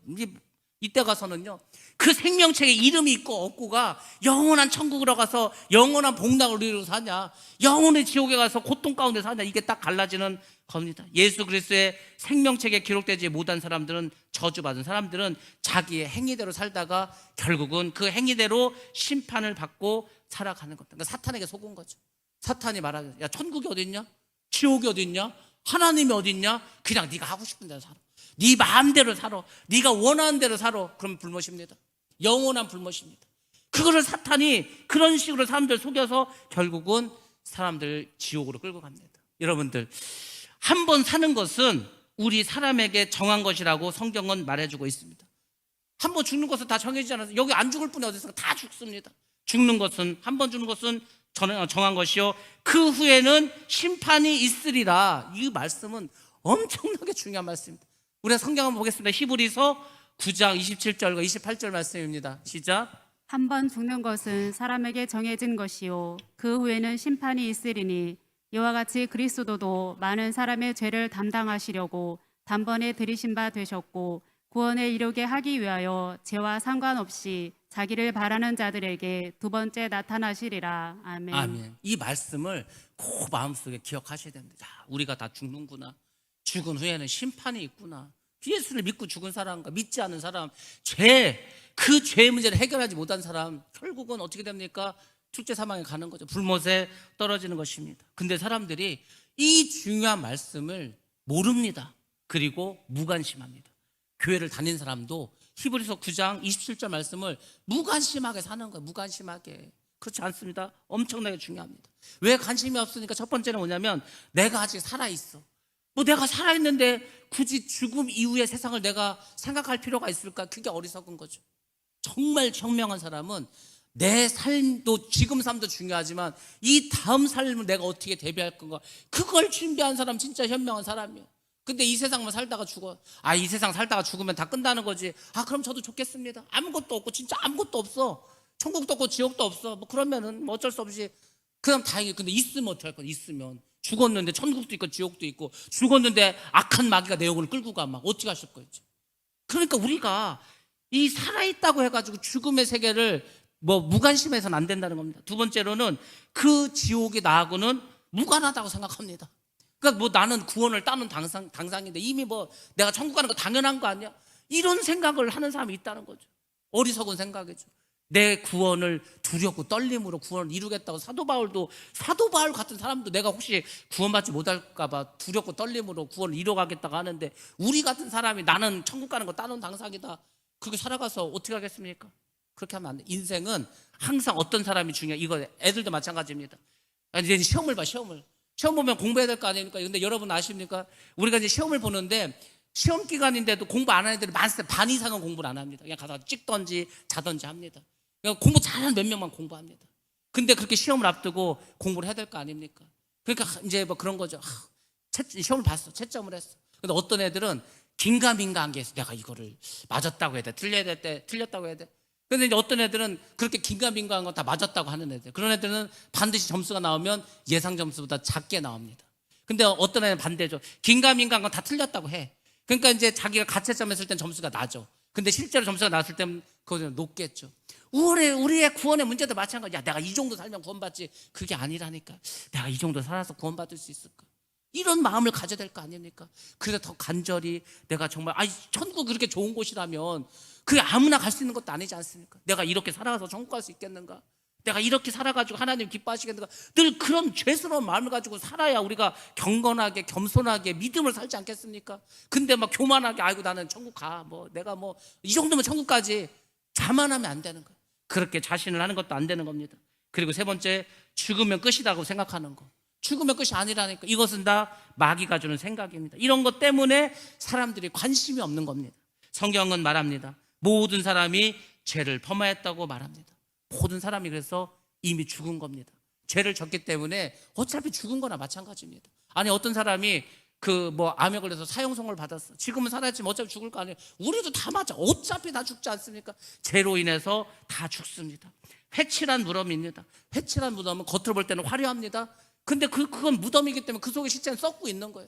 이때 가서는요, 그 생명책에 이름이 있고 없고가 영원한 천국으로 가서 영원한 복락을 이루고 사냐, 영원히 지옥에 가서 고통 가운데 사냐, 이게 딱 갈라지는 겁니다. 예수 그리스도의 생명책에 기록되지 못한 사람들은, 저주받은 사람들은 자기의 행위대로 살다가 결국은 그 행위대로 심판을 받고 살아가는 겁니다. 그러니까 사탄에게 속은 거죠. 사탄이 말하죠. 야, 천국이 어딨냐? 지옥이 어딨냐? 하나님이 어딨냐? 그냥 네가 하고 싶은 대로 살아. 네 마음대로 살아. 네가 원하는 대로 살아. 그럼 불못입니다. 영원한 불못입니다. 그거를 사탄이 그런 식으로 사람들 속여서 결국은 사람들 지옥으로 끌고 갑니다. 여러분들, 한 번 사는 것은 우리 사람에게 정한 것이라고 성경은 말해주고 있습니다. 한 번 죽는 것은 다 정해지지 않아서 여기 안 죽을 분이 어디 있어요? 다 죽습니다. 죽는 것은, 한 번 죽는 것은 정한 것이요 그 후에는 심판이 있으리라. 이 말씀은 엄청나게 중요한 말씀입니다. 우리가 성경 한번 보겠습니다. 히브리서 9장 27절과 28절 말씀입니다. 시작.
한 번 죽는 것은 사람에게 정해진 것이요 그 후에는 심판이 있으리니 이와 같이 그리스도도 많은 사람의 죄를 담당하시려고 단번에 들이신 바 되셨고 구원을 이루게 하기 위하여 죄와 상관없이 자기를 바라는 자들에게 두 번째 나타나시리라. 아멘.
아멘. 이 말씀을 꼭 마음속에 기억하셔야 됩니다. 우리가 다 죽는구나. 죽은 후에는 심판이 있구나. 예수를 믿고 죽은 사람과 믿지 않은 사람, 그 죄의 문제를 해결하지 못한 사람, 결국은 어떻게 됩니까? 둘째 사망에 가는 거죠. 불못에 떨어지는 것입니다. 근데 사람들이 이 중요한 말씀을 모릅니다. 그리고 무관심합니다. 교회를 다닌 사람도 히브리서 9장 27절 말씀을 무관심하게 사는 거예요. 무관심하게. 그렇지 않습니다. 엄청나게 중요합니다. 왜 관심이 없으니까 첫 번째는 뭐냐면 내가 아직 살아있어. 뭐 내가 살아있는데 굳이 죽음 이후의 세상을 내가 생각할 필요가 있을까? 그게 어리석은 거죠. 정말 현명한 사람은 내 삶도, 지금 삶도 중요하지만 이 다음 삶을 내가 어떻게 대비할 건가, 그걸 준비한 사람 진짜 현명한 사람이에요. 근데 이 세상만 살다가 죽어. 이 세상 살다가 죽으면 다 끝나는 거지. 그럼 저도 좋겠습니다. 아무것도 없고, 진짜 아무것도 없어. 천국도 없고 지옥도 없어. 뭐 그러면은 뭐 어쩔 수 없이 그냥 다행히. 근데 있으면 어떡할 거야? 있으면 죽었는데 천국도 있고 지옥도 있고, 죽었는데 악한 마귀가 내 영혼을 끌고 가. 막 어떻게 하실 거예요? 그러니까 우리가 이 살아있다고 해가지고 죽음의 세계를 뭐 무관심해서는 안 된다는 겁니다. 두 번째로는 그 지옥이 나하고는 무관하다고 생각합니다. 그러니까 뭐 나는 구원을 따는 당상인데 이미 뭐 내가 천국 가는 거 당연한 거 아니야? 이런 생각을 하는 사람이 있다는 거죠. 어리석은 생각이죠. 내 구원을 두렵고 떨림으로 구원을 이루겠다고 사도 바울 같은 사람도 내가 혹시 구원받지 못할까 봐 두렵고 떨림으로 구원을 이뤄가겠다고 하는데, 우리 같은 사람이 나는 천국 가는 거 따놓은 당상이다, 그렇게 살아가서 어떻게 하겠습니까? 그렇게 하면 안 돼. 인생은 항상 어떤 사람이 중요해. 이거 애들도 마찬가지입니다. 이제 시험을 봐. 시험 보면 공부해야 될 거 아닙니까? 근데 여러분 아십니까? 우리가 이제 시험을 보는데 시험 기간인데도 공부 안 하는 애들이 많습니다. 반 이상은 공부를 안 합니다. 그냥 가서 찍던지 자던지 합니다. 그냥 공부 잘하는 몇 명만 공부합니다. 근데 그렇게 시험을 앞두고 공부를 해야 될 거 아닙니까? 그러니까 이제 뭐 그런 거죠. 시험을 봤어. 채점을 했어. 근데 어떤 애들은 긴가민가한 게 있어. 내가 이거를 맞았다고 해야 돼? 틀렸다고 해야 돼? 근데 이제 어떤 애들은 그렇게 긴가민가한 건 다 맞았다고 하는 애들. 그런 애들은 반드시 점수가 나오면 예상 점수보다 작게 나옵니다. 근데 어떤 애는 반대죠. 긴가민가한 건 다 틀렸다고 해. 그러니까 이제 자기가 가채점 했을 땐 점수가 나죠. 근데 실제로 점수가 나왔을 땐 그거는 높겠죠. 우리의 구원의 문제도 마찬가지야. 내가 이 정도 살면 구원받지. 그게 아니라니까. 내가 이 정도 살아서 구원받을 수 있을까? 이런 마음을 가져야 될 거 아닙니까? 그래서 더 간절히 내가 정말 천국 그렇게 좋은 곳이라면 그게 아무나 갈 수 있는 것도 아니지 않습니까? 내가 이렇게 살아가서 천국 갈 수 있겠는가? 내가 이렇게 살아가지고 하나님 기뻐하시겠는가? 늘 그런 죄스러운 마음을 가지고 살아야 우리가 경건하게 겸손하게 믿음을 살지 않겠습니까? 근데 막 교만하게 아이고 나는 천국 가, 뭐 내가 뭐 이 정도면 천국까지, 자만하면 안 되는 거예요. 그렇게 자신을 하는 것도 안 되는 겁니다. 그리고 세 번째, 죽으면 끝이라고 생각하는 거. 죽으면 끝이 아니라니까. 이것은 다 마귀가 주는 생각입니다. 이런 것 때문에 사람들이 관심이 없는 겁니다. 성경은 말합니다. 모든 사람이 죄를 범하였다고 말합니다. 모든 사람이 그래서 이미 죽은 겁니다. 죄를 졌기 때문에 어차피 죽은 거나 마찬가지입니다. 아니 어떤 사람이 암에 걸려서 사형선고를 받았어. 지금은 살아있지만 어차피 죽을 거 아니에요. 우리도 다 맞아. 어차피 다 죽지 않습니까? 죄로 인해서 다 죽습니다. 회칠한 무덤입니다. 회칠한 무덤은 겉으로 볼 때는 화려합니다. 근데 그건 무덤이기 때문에 그 속에 실제는 썩고 있는 거예요.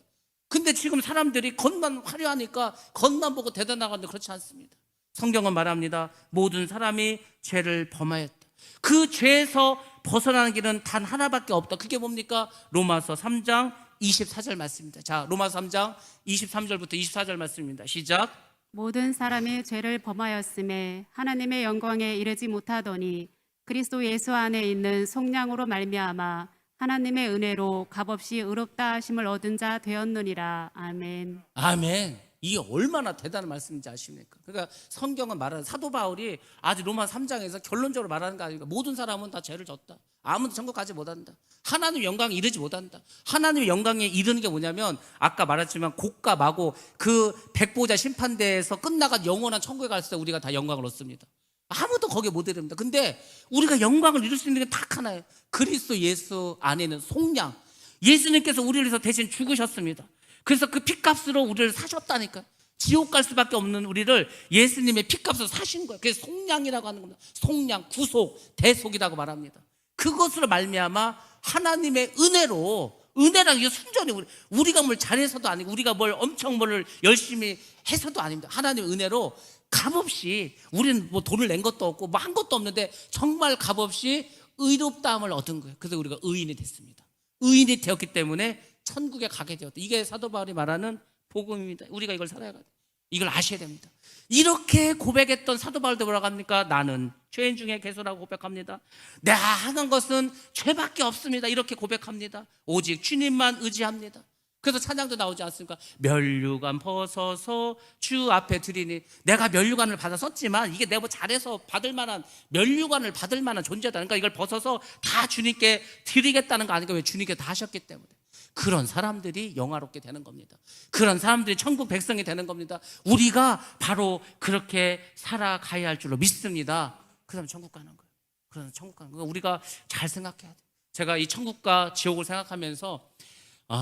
근데 지금 사람들이 겉만 화려하니까 겉만 보고 대단하건데 그렇지 않습니다. 성경은 말합니다. 모든 사람이 죄를 범하였다. 그 죄에서 벗어나는 길은 단 하나밖에 없다. 그게 뭡니까? 로마서 3장 24절 말씀입니다. 자, 로마서 3장 23절부터 24절 말씀입니다. 시작.
모든 사람이 죄를 범하였음에 하나님의 영광에 이르지 못하더니 그리스도 예수 안에 있는 속량으로 말미암아 하나님의 은혜로 값없이 의롭다 하심을 얻은 자 되었느니라. 아멘.
아멘. 이게 얼마나 대단한 말씀인지 아십니까? 그러니까 성경은 말하는, 사도 바울이 아직 로마 3장에서 결론적으로 말하는 거 아닙니까? 모든 사람은 다 죄를 졌다. 아무도 천국 가지 못한다. 하나님의 영광에 이르지 못한다. 하나님의 영광에 이르는 게 뭐냐면 아까 말했지만 고가 마고 그 백보자 심판대에서 끝나가 영원한 천국에 갔을 때 우리가 다 영광을 얻습니다. 아무도 거기에 못 이릅니다. 근데 우리가 영광을 이룰 수 있는 게 딱 하나예요. 그리스도 예수 안에는 속량. 예수님께서 우리를 위해서 대신 죽으셨습니다. 그래서 그 피값으로 우리를 사셨다니까요. 지옥 갈 수밖에 없는 우리를 예수님의 피값으로 사신 거예요. 그래서 속량이라고 하는 겁니다. 속량, 구속, 대속이라고 말합니다. 그것으로 말미암아 하나님의 은혜라는 게 순전히 우리가 뭘 잘해서도 아니고 우리가 뭘 엄청 열심히 해서도 아닙니다. 하나님의 은혜로 값없이, 우리는 뭐 돈을 낸 것도 없고 뭐 한 것도 없는데 정말 값없이 의롭다함을 얻은 거예요. 그래서 우리가 의인이 됐습니다. 의인이 되었기 때문에 천국에 가게 되었다. 이게 사도 바울이 말하는 복음입니다. 우리가 이걸 살아야 돼요. 이걸 아셔야 됩니다. 이렇게 고백했던 사도 바울도 뭐라고 합니까? 나는 죄인 중에 개소라고 고백합니다. 내가 하는 것은 죄밖에 없습니다. 이렇게 고백합니다. 오직 주님만 의지합니다. 그래서 찬양도 나오지 않습니까? 면류관 벗어서 주 앞에 드리니. 내가 면류관을 받아 썼지만 이게 내가 뭐 잘해서 받을 만한, 면류관을 받을 만한 존재다. 그러니까 이걸 벗어서 다 주님께 드리겠다는 거 아니까? 왜? 주님께 다 하셨기 때문에. 그런 사람들이 영화롭게 되는 겁니다. 그런 사람들이 천국 백성이 되는 겁니다. 우리가 바로 그렇게 살아가야 할 줄로 믿습니다. 그 다음에 천국 가는 거예요. 그래서 천국 가는 거예요. 우리가 잘 생각해야 돼요. 제가 이 천국과 지옥을 생각하면서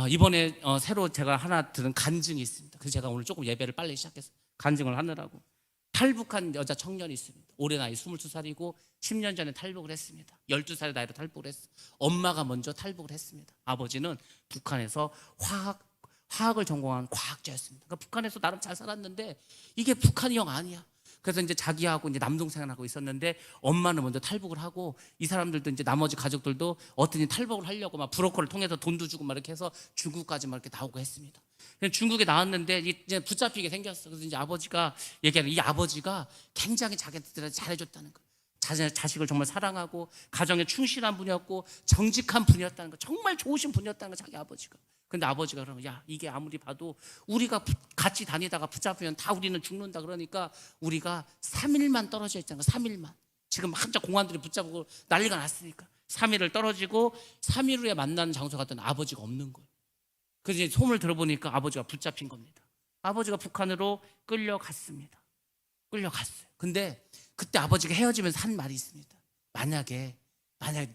이번에 새로 제가 하나 들은 간증이 있습니다. 그래서 제가 오늘 조금 예배를 빨리 시작해서 간증을 하느라고. 탈북한 여자 청년이 있습니다. 올해 나이 22살이고 10년 전에 탈북을 했습니다. 12살의 나이로 탈북을 했어요. 엄마가 먼저 탈북을 했습니다. 아버지는 북한에서 화학을 전공한 과학자였습니다. 그러니까 북한에서 나름 잘 살았는데 이게 북한이 영 아니야. 그래서 이제 자기하고 이제 남동생하고 있었는데 엄마는 먼저 탈북을 하고 이 사람들도 이제 나머지 가족들도 어떻게 탈북을 하려고 막 브로커를 통해서 돈도 주고 막 이렇게 해서 중국까지 막 이렇게 나오고 했습니다. 중국에 나왔는데 이제 붙잡히게 생겼어. 그래서 이제 아버지가 얘기하는 이 아버지가 굉장히 자기들한테 잘해줬다는 거. 자식을 정말 사랑하고 가정에 충실한 분이었고 정직한 분이었다는 거. 정말 좋으신 분이었다는 거 자기 아버지가. 근데 아버지가 그러면 야 이게 아무리 봐도 우리가 같이 다니다가 붙잡히면 다 우리는 죽는다 그러니까 우리가 3일만 떨어져 있잖아. 3일만. 지금 한참 공안들이 붙잡고 난리가 났으니까 3일을 떨어지고 3일 후에 만나는 장소 갔더니 아버지가 없는 거예요. 그래서 이제 소문을 들어보니까 아버지가 붙잡힌 겁니다. 아버지가 북한으로 끌려갔습니다. 끌려갔어요. 근데 그때 아버지가 헤어지면서 한 말이 있습니다. 만약에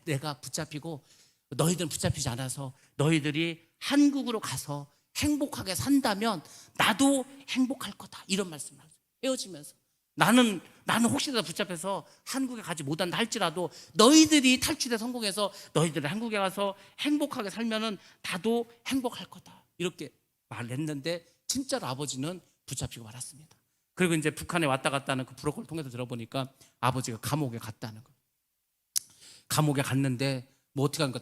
내가 붙잡히고 너희들은 붙잡히지 않아서 너희들이 한국으로 가서 행복하게 산다면 나도 행복할 거다. 이런 말씀을 하죠. 헤어지면서 나는 혹시라도 붙잡혀서 한국에 가지 못한다 할지라도 너희들이 탈출에 성공해서 너희들이 한국에 가서 행복하게 살면은 나도 행복할 거다. 이렇게 말을 했는데 진짜로 아버지는 붙잡히고 말았습니다. 그리고 이제 북한에 왔다 갔다 하는 그 브로커를 통해서 들어보니까 아버지가 감옥에 갔다는 거예요. 감옥에 갔는데 뭐 어떻게 하니까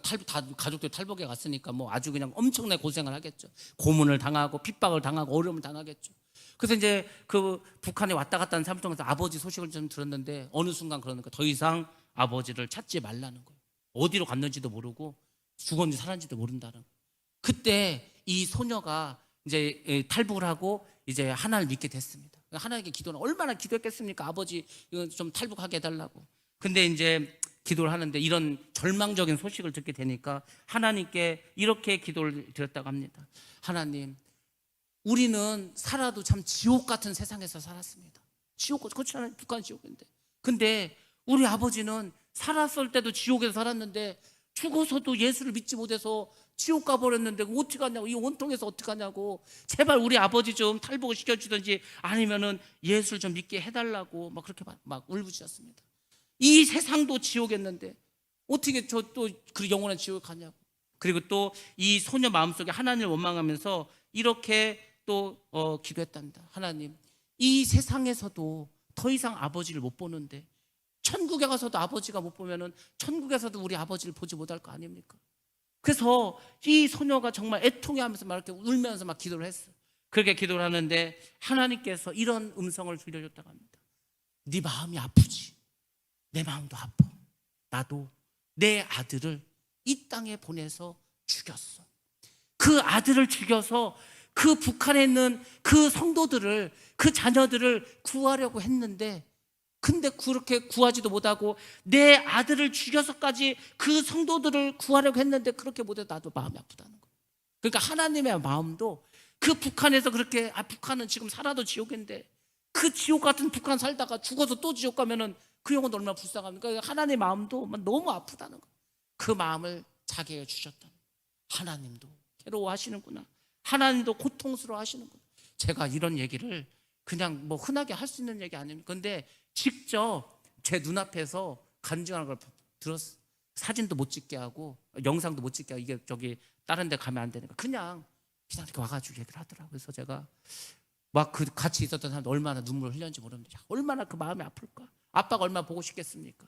가족들 탈북에 갔으니까 뭐 아주 그냥 엄청나게 고생을 하겠죠. 고문을 당하고 핍박을 당하고 어려움을 당하겠죠. 그래서 이제 그 북한에 왔다 갔다 하는 삶을 통해서 아버지 소식을 좀 들었는데 어느 순간 그러니까 더 이상 아버지를 찾지 말라는 거예요. 어디로 갔는지도 모르고 죽었는지 살았는지도 모른다는 거예요. 그때 이 소녀가 이제 탈북을 하고 이제 하나님을 믿게 됐습니다. 하나님께 기도는 얼마나 기도했겠습니까? 아버지 이거 좀 탈북하게 해달라고. 근데 이제 기도를 하는데 이런 절망적인 소식을 듣게 되니까 하나님께 이렇게 기도를 드렸다고 합니다. 하나님, 우리는 살아도 참 지옥 같은 세상에서 살았습니다. 그렇잖아요. 북한 지옥인데. 근데 우리 아버지는 살았을 때도 지옥에서 살았는데 죽어서도 예수를 믿지 못해서 지옥 가버렸는데 어떻게 하냐고, 이 원통에서 어떻게 하냐고, 제발 우리 아버지 좀 탈북을 시켜주든지 아니면은 예수를 좀 믿게 해달라고 막 그렇게 막 울부짖었습니다. 이 세상도 지옥이었는데 어떻게 저 또 그 영원한 지옥에 가냐고. 그리고 또 이 소녀 마음속에 하나님을 원망하면서 이렇게 또 기도했답니다. 하나님, 이 세상에서도 더 이상 아버지를 못 보는데 천국에 가서도 아버지가 못 보면은 천국에서도 우리 아버지를 보지 못할 거 아닙니까? 그래서 이 소녀가 정말 애통해하면서 막 이렇게 울면서 막 기도를 했어요. 그렇게 기도를 하는데 하나님께서 이런 음성을 들려줬다고 합니다. 네 마음이 아프지? 내 마음도 아파. 나도 내 아들을 이 땅에 보내서 죽였어. 그 아들을 죽여서 그 북한에 있는 그 성도들을, 그 자녀들을 구하려고 했는데 근데 그렇게 구하지도 못하고 내 아들을 죽여서까지 그 성도들을 구하려고 했는데 그렇게 못해서 나도 마음이 아프다는 거예요. 그러니까 하나님의 마음도 그 북한에서 그렇게 북한은 지금 살아도 지옥인데 그 지옥 같은 북한 살다가 죽어서 또 지옥 가면은 그 영혼 얼마나 불쌍합니까? 하나님의 마음도 너무 아프다는 거예요. 그 마음을 자기에게 주셨다는 거예요. 하나님도 괴로워하시는구나. 하나님도 고통스러워 하시는구나. 제가 이런 얘기를 그냥 뭐 흔하게 할 수 있는 얘기 아닙니까? 근데 직접 제 눈앞에서 간증하는 걸 들었어. 사진도 못 찍게 하고 영상도 못 찍게 하고 이게 저기 다른 데 가면 안 되니까 그냥 이렇게 와가지고 얘기를 하더라고요. 그래서 제가 막 그 같이 있었던 사람들 얼마나 눈물을 흘렸는지 모르는데 얼마나 그 마음이 아플까. 아빠가 얼마나 보고 싶겠습니까?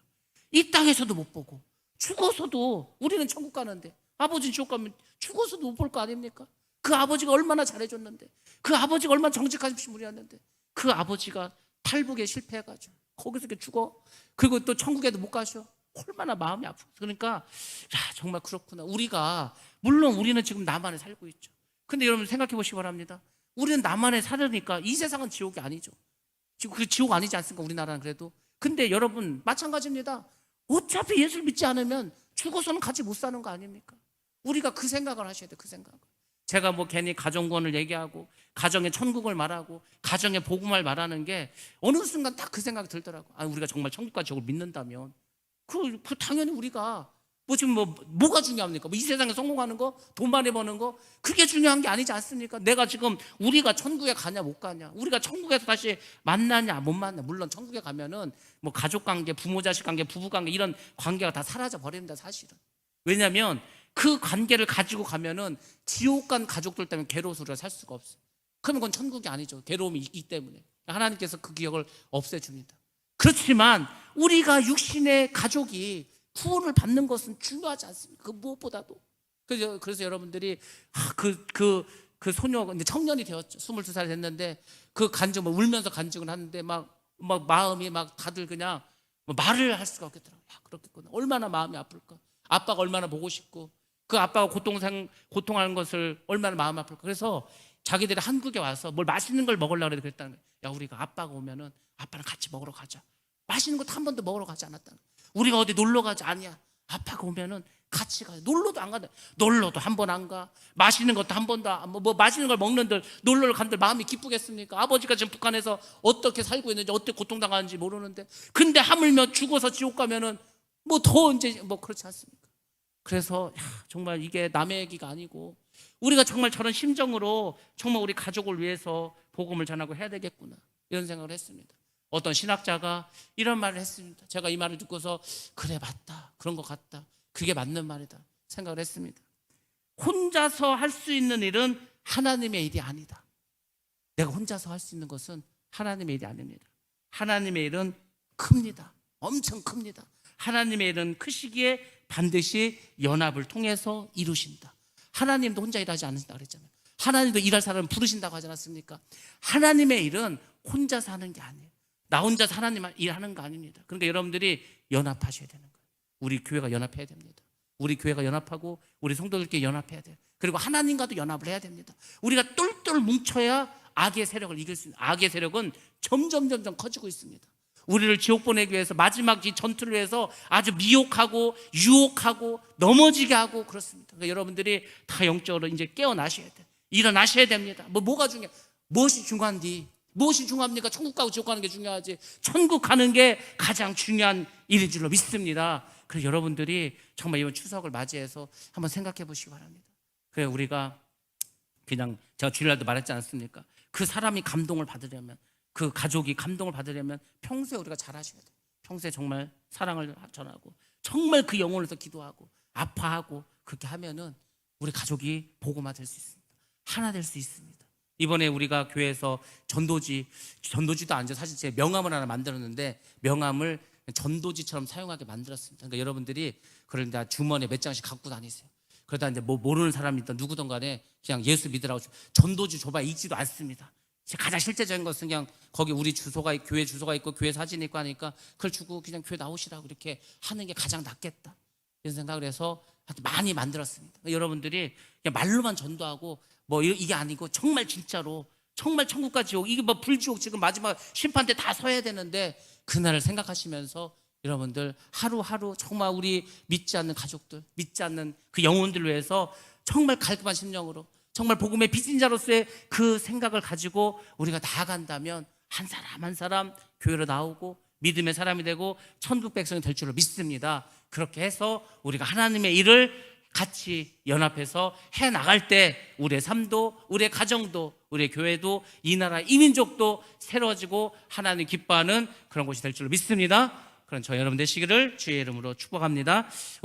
이 땅에서도 못 보고 죽어서도 우리는 천국 가는데 아버지는 지옥 가면 죽어서도 못 볼 거 아닙니까? 그 아버지가 얼마나 잘해줬는데 그 아버지가 얼마나 정직하신 분이었는데 그 아버지가 탈북에 실패해가지고 거기서 이렇게 죽어. 그리고 또 천국에도 못 가셔. 얼마나 마음이 아프고. 그러니까 정말 그렇구나. 우리가 물론 우리는 지금 남한에 살고 있죠. 근데 여러분 생각해 보시기 바랍니다. 우리는 남한에 살으니까 이 세상은 지옥이 아니죠. 지금 그 지옥 아니지 않습니까? 우리나라는 그래도. 근데 여러분 마찬가지입니다. 어차피 예수를 믿지 않으면 죽어서는 같이 못 사는 거 아닙니까? 우리가 그 생각을 하셔야 돼요. 그 생각을. 제가 뭐 괜히 가정구원을 얘기하고 가정의 천국을 말하고 가정의 복음을 말하는 게 어느 순간 딱 그 생각이 들더라고. 우리가 정말 천국과 지옥을 믿는다면 그 당연히 우리가 뭐 지금 뭐가 중요합니까? 뭐 이 세상에 성공하는 거, 돈 많이 버는 거 그게 중요한 게 아니지 않습니까? 내가 지금 우리가 천국에 가냐 못 가냐, 우리가 천국에서 다시 만나냐 못 만나. 물론 천국에 가면은 뭐 가족 관계, 부모 자식 관계, 부부 관계 이런 관계가 다 사라져 버립니다. 사실은. 왜냐하면 그 관계를 가지고 가면은 지옥 간 가족들 때문에 괴로워서 우리가 살 수가 없어요. 그러면 그건 천국이 아니죠. 괴로움이 있기 때문에. 하나님께서 그 기억을 없애줍니다. 그렇지만 우리가 육신의 가족이 구원을 받는 것은 중요하지 않습니까? 그 무엇보다도. 그래서 여러분들이 그 소녀가 이제 청년이 되었죠. 22살 됐는데 그 간증 울면서 간증을 하는데 막 마음이 막 다들 그냥 말을 할 수가 없겠더라고요. 그렇겠구나. 얼마나 마음이 아플까. 아빠가 얼마나 보고 싶고 그 아빠가 고통하는 것을 얼마나 마음 아플까. 그래서 자기들이 한국에 와서 뭘 맛있는 걸 먹으려고 그랬다는 거예요. 야, 우리가 아빠가 오면은 아빠랑 같이 먹으러 가자. 맛있는 것도 한 번도 먹으러 가지 않았다는 거예요. 우리가 어디 놀러 가지 아니야. 아빠가 오면은 같이 가요. 놀러도 안 간다. 놀러도 한 번 안 가. 맛있는 것도 한 번도 뭐 맛있는 걸 먹는들 놀러를 간들 마음이 기쁘겠습니까? 아버지가 지금 북한에서 어떻게 살고 있는지 어떻게 고통당하는지 모르는데 근데 하물며 죽어서 지옥 가면은 뭐 더 이제 뭐 그렇지 않습니까? 그래서 정말 이게 남의 얘기가 아니고 우리가 정말 저런 심정으로 정말 우리 가족을 위해서 복음을 전하고 해야 되겠구나 이런 생각을 했습니다. 어떤 신학자가 이런 말을 했습니다. 제가 이 말을 듣고서 그래 맞다 그런 것 같다 그게 맞는 말이다 생각을 했습니다. 혼자서 할 수 있는 일은 하나님의 일이 아니다. 내가 혼자서 할 수 있는 것은 하나님의 일이 아닙니다. 하나님의 일은 큽니다. 엄청 큽니다. 하나님의 일은 크시기에 반드시 연합을 통해서 이루신다. 하나님도 혼자 일하지 않는다 그랬잖아요. 하나님도 일할 사람을 부르신다고 하지 않았습니까? 하나님의 일은 혼자서 하는 게 아니에요. 나 혼자서 하나님 일하는 거 아닙니다. 그러니까 여러분들이 연합하셔야 되는 거예요. 우리 교회가 연합해야 됩니다. 우리 교회가 연합하고 우리 성도들끼리 연합해야 돼요. 그리고 하나님과도 연합을 해야 됩니다. 우리가 똘똘 뭉쳐야 악의 세력을 이길 수 있는. 악의 세력은 점점 커지고 있습니다. 우리를 지옥 보내기 위해서 마지막 이 전투를 위해서 아주 미혹하고 유혹하고 넘어지게 하고 그렇습니다. 그러니까 여러분들이 다 영적으로 이제 깨어나셔야 돼요. 일어나셔야 됩니다. 뭐가 중요해? 무엇이 중요한디? 무엇이 중요합니까? 천국 가고 지옥 가는 게 중요하지. 천국 가는 게 가장 중요한 일인 줄로 믿습니다. 그래서 여러분들이 정말 이번 추석을 맞이해서 한번 생각해 보시기 바랍니다. 그래 우리가 그냥 제가 주일날도 말했지 않습니까? 그 사람이 감동을 받으려면 그 가족이 감동을 받으려면 평소에 우리가 잘하셔야 돼요. 평소에 정말 사랑을 전하고 정말 그 영혼을 위해서 기도하고 아파하고 그렇게 하면은 우리 가족이 복음화 될 수 있습니다. 하나 될 수 있습니다. 이번에 우리가 교회에서 전도지도 아니죠. 사실 제 명함을 하나 만들었는데 명함을 전도지처럼 사용하게 만들었습니다. 그러니까 여러분들이 그걸 다 주머니에 몇 장씩 갖고 다니세요. 그러다 이제 뭐 모르는 사람이 있든 누구든 간에 그냥 예수 믿으라고 전도지 줘봐 읽지도 않습니다. 가장 실제적인 것은 그냥 거기 우리 주소가 교회 주소가 있고 교회 사진이 있고 하니까 그걸 주고 그냥 교회 나오시라고 이렇게 하는 게 가장 낫겠다 이런 생각을 해서 많이 만들었습니다. 그러니까 여러분들이 그냥 말로만 전도하고 뭐 이게 아니고 정말 진짜로 정말 천국과 지옥 이게 뭐 불지옥 지금 마지막 심판 때 다 서야 되는데 그날을 생각하시면서 여러분들 하루하루 정말 우리 믿지 않는 가족들 믿지 않는 그 영혼들을 위해서 정말 깔끔한 심령으로 정말 복음의 빚진자로서의 그 생각을 가지고 우리가 나아간다면 한 사람 한 사람 교회로 나오고 믿음의 사람이 되고 천국 백성이 될 줄로 믿습니다. 그렇게 해서 우리가 하나님의 일을 같이 연합해서 해나갈 때 우리의 삶도 우리의 가정도 우리의 교회도 이 나라 이 민족도 새로워지고 하나님 기뻐하는 그런 곳이 될 줄로 믿습니다. 그런 저 여러분 되시기를 주의 이름으로 축복합니다.